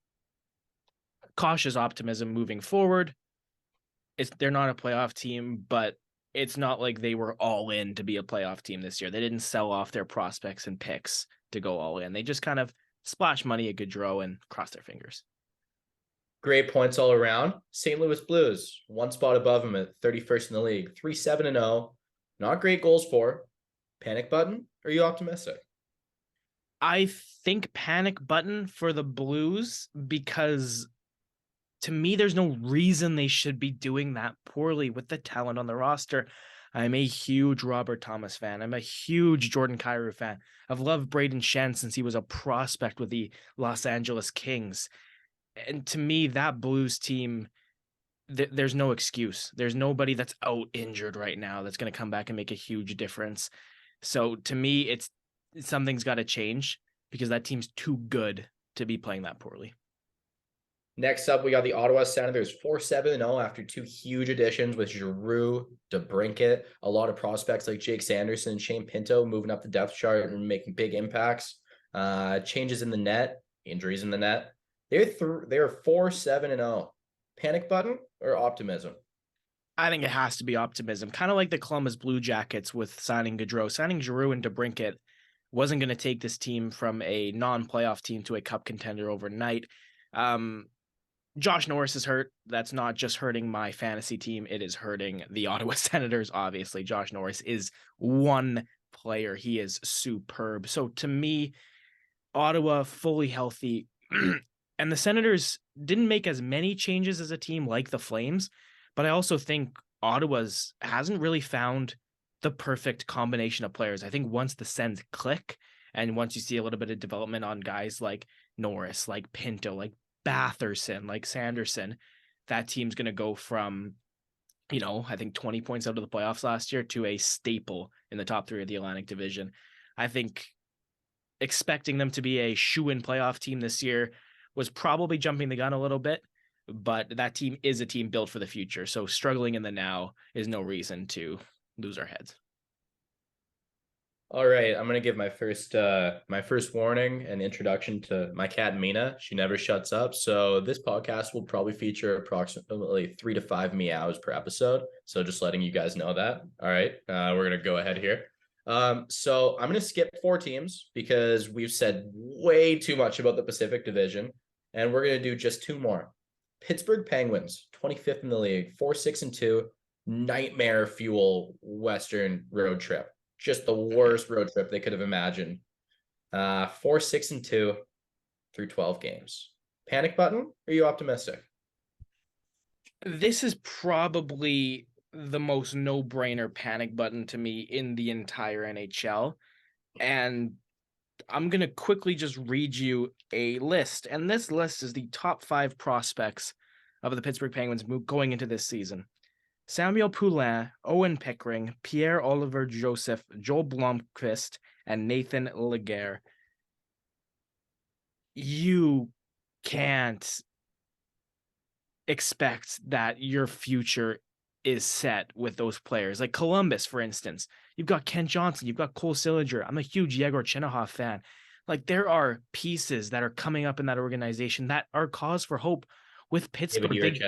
cautious optimism moving forward. They're not a playoff team, but it's not like they were all in to be a playoff team this year. They didn't sell off their prospects and picks to go all in. They just kind of splash money at Gaudreau and cross their fingers. Great points all around. St. Louis Blues, one spot above them at 31st in the league, 3-7-0. Not great goals for. Panic button? Or are you optimistic? I think panic button for the Blues because to me, there's no reason they should be doing that poorly with the talent on the roster. I'm a huge Robert Thomas fan. I'm a huge Jordan Kyrou fan. I've loved Braden Shen since he was a prospect with the Los Angeles Kings. And to me, that Blues team, there's no excuse. There's nobody that's out injured right now that's going to come back and make a huge difference. So to me, it's something's got to change because that team's too good to be playing that poorly. Next up, we got the Ottawa Senators 4-7-0 after two huge additions with Giroux, DeBrincat, a lot of prospects like Jake Sanderson, Shane Pinto moving up the depth chart and making big impacts. Changes in the net, injuries in the net. They're 4-7-0. Panic button or optimism? I think it has to be optimism, kind of like the Columbus Blue Jackets with signing Gaudreau. Signing Giroux and DeBrincat wasn't going to take this team from a non-playoff team to a cup contender overnight. Josh Norris is hurt. That's not just hurting my fantasy team. It is hurting the Ottawa Senators, obviously. Josh Norris is one player. He is superb. So to me, Ottawa fully healthy. And the Senators didn't make as many changes as a team like the Flames, but I also think Ottawa's hasn't really found the perfect combination of players. I think once the Sens click and once you see a little bit of development on guys like Norris, like Pinto, like Batherson, like Sanderson, that team's going to go from, I think 20 points out of the playoffs last year to a staple in the top three of the Atlantic Division. I think expecting them to be a shoe-in playoff team this year was probably jumping the gun a little bit, but that team is a team built for the future. So struggling in the now is no reason to lose our heads. All right, I'm gonna give my first warning and introduction to my cat Mina. She never shuts up, so this podcast will probably feature approximately 3 to 5 meows per episode. So just letting you guys know that. All right, we're gonna go ahead here. So I'm gonna skip 4 teams because we've said way too much about the Pacific Division, and we're gonna do just 2 more. Pittsburgh Penguins, 25th in the league, 4-6-2, nightmare fuel Western road trip. Just the worst road trip they could have imagined. 4-6-2 through 12 games. Panic button? Or are you optimistic? This is probably the most no-brainer panic button to me in the entire NHL. And I'm going to quickly just read you a list. And this list is the top 5 prospects of the Pittsburgh Penguins going into this season. Samuel Poulin, Owen Pickering, Pierre-Olivier Joseph, Joel Blomqvist, and Nathan Laguerre. You can't expect that your future is set with those players. Like Columbus, for instance. You've got Kent Johnson, you've got Cole Sillinger. I'm a huge Yegor Chenahov fan. Like there are pieces that are coming up in that organization that are cause for hope with Pittsburgh.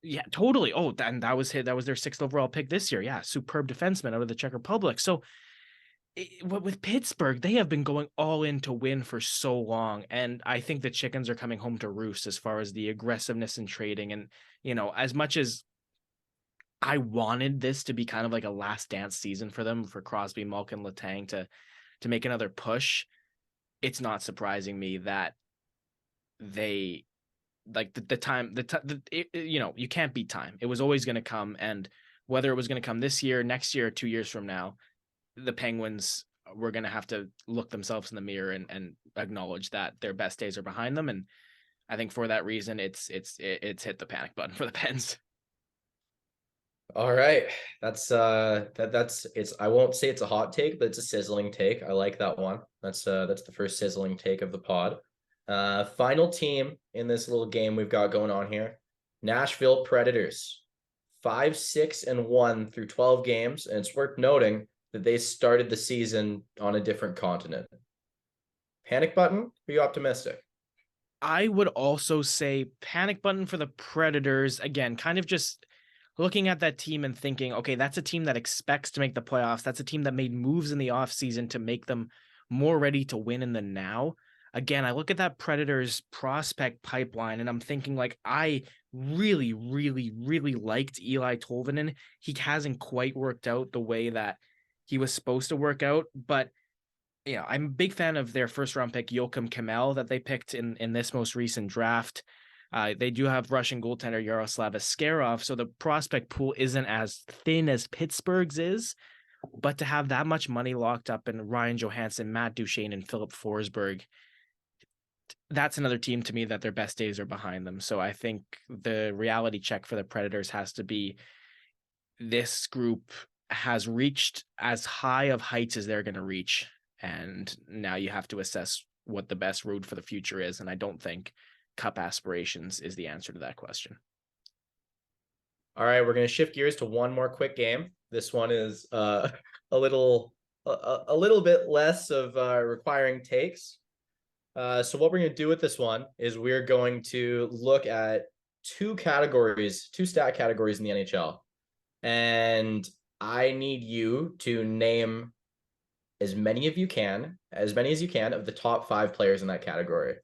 Yeah, totally. Oh, and that was their 6th overall pick this year. Yeah, superb defenseman out of the Czech Republic. So with Pittsburgh, they have been going all in to win for so long. And I think the chickens are coming home to roost as far as the aggressiveness in trading. And, as much as I wanted this to be kind of like a last dance season for them, for Crosby, Malkin, Letang to make another push. It's not surprising me that they like you can't beat time. It was always going to come, and whether it was going to come this year, next year, 2 years from now, the Penguins were going to have to look themselves in the mirror and acknowledge that their best days are behind them. And I think for that reason, it's hit the panic button for the Pens. All right. That's it's I won't say it's a hot take, but it's a sizzling take. I like that one. That's the first sizzling take of the pod. Final team in this little game we've got going on here. Nashville Predators. 5-6-1 through 12 games, and it's worth noting that they started the season on a different continent. Panic button? Are you optimistic? I would also say panic button for the Predators. Again, kind of just looking at that team and thinking, okay, that's a team that expects to make the playoffs. That's a team that made moves in the offseason to make them more ready to win in the now. Again, I look at that Predators prospect pipeline and I'm thinking, like, I really, really, really liked Eli Tolvanen. He hasn't quite worked out the way that he was supposed to work out, but I'm a big fan of their first round pick, Joakim Kamel, that they picked in this most recent draft. They do have Russian goaltender Yaroslav Askarov, so the prospect pool isn't as thin as Pittsburgh's is. But to have that much money locked up in Ryan Johansson, Matt Duchene, and Philip Forsberg, that's another team to me that their best days are behind them. So I think the reality check for the Predators has to be this group has reached as high of heights as they're going to reach. And now you have to assess what the best road for the future is. And I don't think cup aspirations is the answer to that question. All right, we're going to shift gears to one more quick game. This one is a little bit less of requiring takes. So what we're going to do with this one is we're going to look at two stat categories in the NHL. And I need you to name as many as you can of the top 5 players in that category.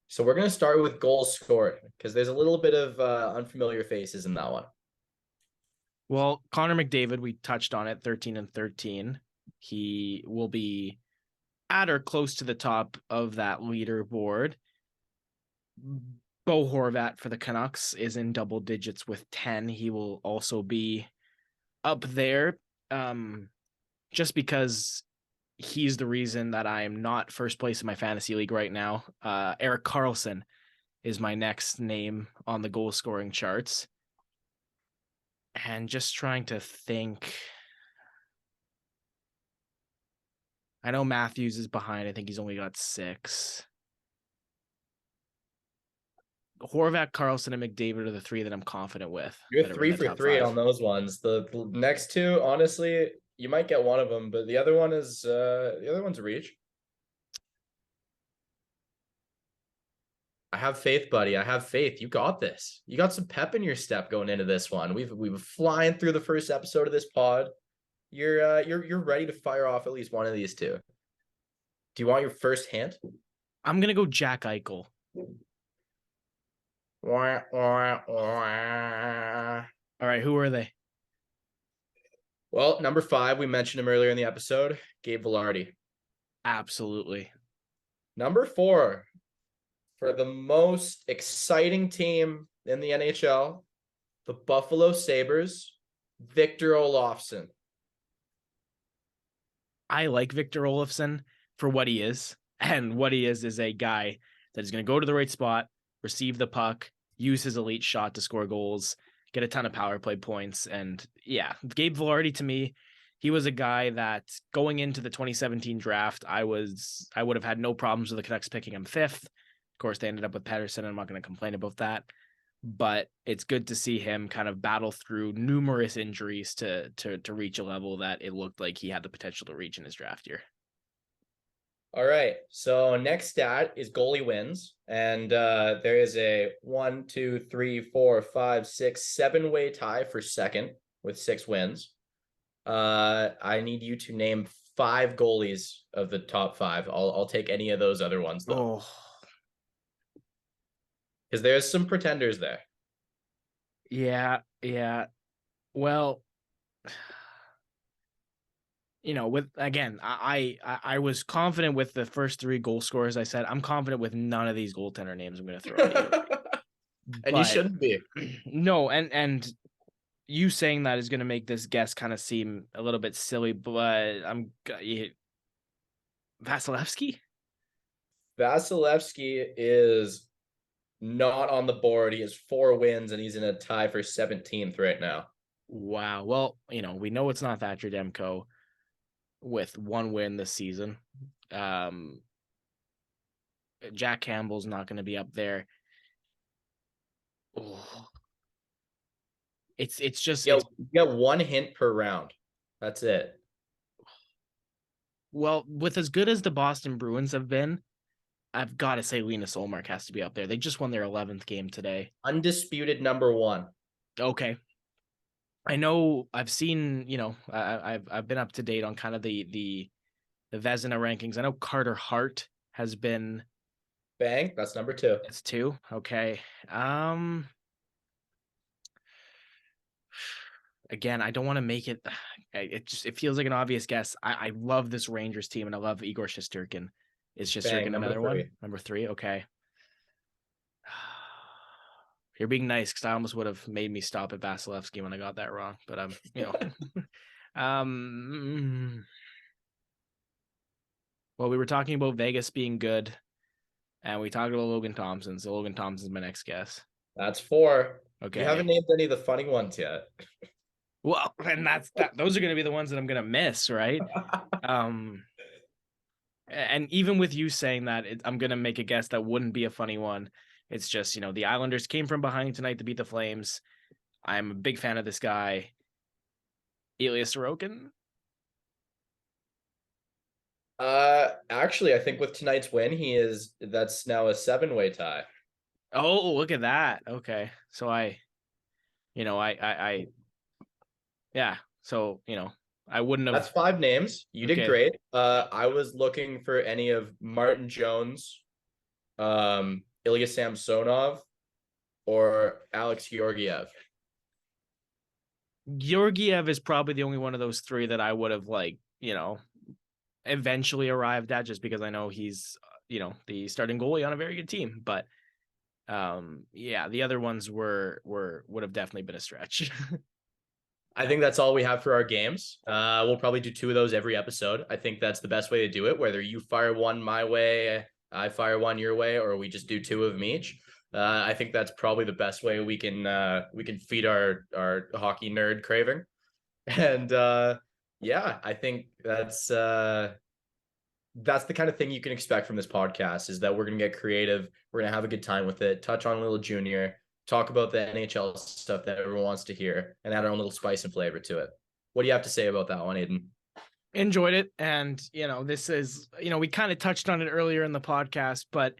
So we're going to start with goals scored because there's a little bit of unfamiliar faces in that one. Well, Connor McDavid, we touched on it, 13-13. He will be at or close to the top of that leaderboard. Bo Horvat for the Canucks is in double digits with 10. He will also be up there, just because he's the reason that I am not first place in my fantasy league right now. Erik Karlsson is my next name on the goal scoring charts. And just trying to think. I know Matthews is behind. I think he's only got 6. Horvat, Karlsson, and McDavid are the 3 that I'm confident with. You're 3 for 3 on those ones. The next 2, honestly, you might get one of them, but the other one's a reach. I have faith, buddy. I have faith. You got this. You got some pep in your step going into this one. We were flying through the first episode of this pod. You're ready to fire off at least one of these 2. Do you want your first hint? I'm gonna go Jack Eichel. All right, who are they? Well, number 5, we mentioned him earlier in the episode, Gabe Vilardi. Absolutely. Number 4, for the most exciting team in the NHL, the Buffalo Sabres, Victor Olofsson. I like Victor Olofsson for what he is. And what he is a guy that is going to go to the right spot, receive the puck, use his elite shot to score goals, get a ton of power play points. And yeah, Gabe Vilardi, to me, he was a guy that going into the 2017 draft, I would have had no problems with the Canucks picking him 5th. Of course, they ended up with Pettersson. I'm not going to complain about that. But it's good to see him kind of battle through numerous injuries to reach a level that it looked like he had the potential to reach in his draft year. All right. So next stat is goalie wins. And there is a 1, 2, 3, 4, 5, 6, 7-way tie for second with 6 wins. I need you to name 5 goalies of the top 5. I'll take any of those other ones though. Because there's some pretenders there. Yeah. Well, with again, I was confident with the first three goal scorers. I said I'm confident with none of these goaltender names I'm going to throw at you. And you But shouldn't be. no, and you saying that is going to make this guess kind of seem a little bit silly. But Vasilevsky. Vasilevsky is not on the board. He has 4 wins and he's in a tie for 17th right now. Wow. Well, we know it's not Thatcher Demko with 1 win this season. Jack Campbell's not going to be up there. Oh. It's just you get 1 hint per round. That's it. Well, with as good as the Boston Bruins have been, I've got to say Linus Ullmark has to be up there. They just won their 11th game today. Undisputed number 1. Okay. I know I've seen, I've been up to date on kind of the Vezina rankings. I know Carter Hart has been Bang, that's number 2. It's 2. Okay. Again, I don't want to make it. It feels like an obvious guess. I love this Rangers team, and I love Igor Shesterkin. Is Shesterkin another one? Number 3. Okay. You're being nice because I almost would have made me stop at Vasilevsky when I got that wrong. But well, we were talking about Vegas being good, and we talked about Logan Thompson. So Logan Thompson's my next guess. That's 4. Okay. You haven't named any of the funny ones yet. Well, and those are going to be the ones that I'm going to miss, right? And even with you saying that, I'm going to make a guess that wouldn't be a funny one. It's just, the Islanders came from behind tonight to beat the Flames. I'm a big fan of this guy. Ilya Sorokin? Actually, I think with tonight's win, that's now a 7-way tie. Oh, look at that. Okay. So yeah. So, I wouldn't have. That's 5 names. You did great. I was looking for any of Martin Jones, Ilya Samsonov, or Alex Georgiev. Georgiev is probably the only one of those 3 that I would have eventually arrived at, just because I know he's, the starting goalie on a very good team. But yeah, the other ones would have definitely been a stretch. I think that's all we have for our games. We'll probably do 2 of those every episode. I think that's the best way to do it, whether you fire one my way, I fire one your way, or we just do 2 of them each. I think that's probably the best way we can feed our hockey nerd craving. And yeah, I think that's the kind of thing you can expect from this podcast, is that we're going to get creative. We're going to have a good time with it, touch on a little junior, talk about the NHL stuff that everyone wants to hear, and add our own little spice and flavor to it. What do you have to say about that one, Aidan? Enjoyed it. And, this is, we kind of touched on it earlier in the podcast, but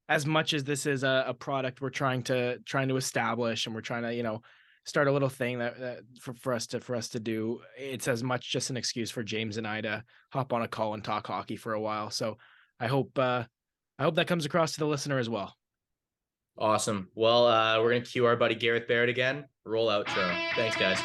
as much as this is a product we're trying to establish, and we're trying to, start a little thing that for us to do, it's as much just an excuse for James and I to hop on a call and talk hockey for a while. So I hope that comes across to the listener as well. Awesome. Well, we're going to cue our buddy Gareth Barrett again. Roll outro. Thanks, guys.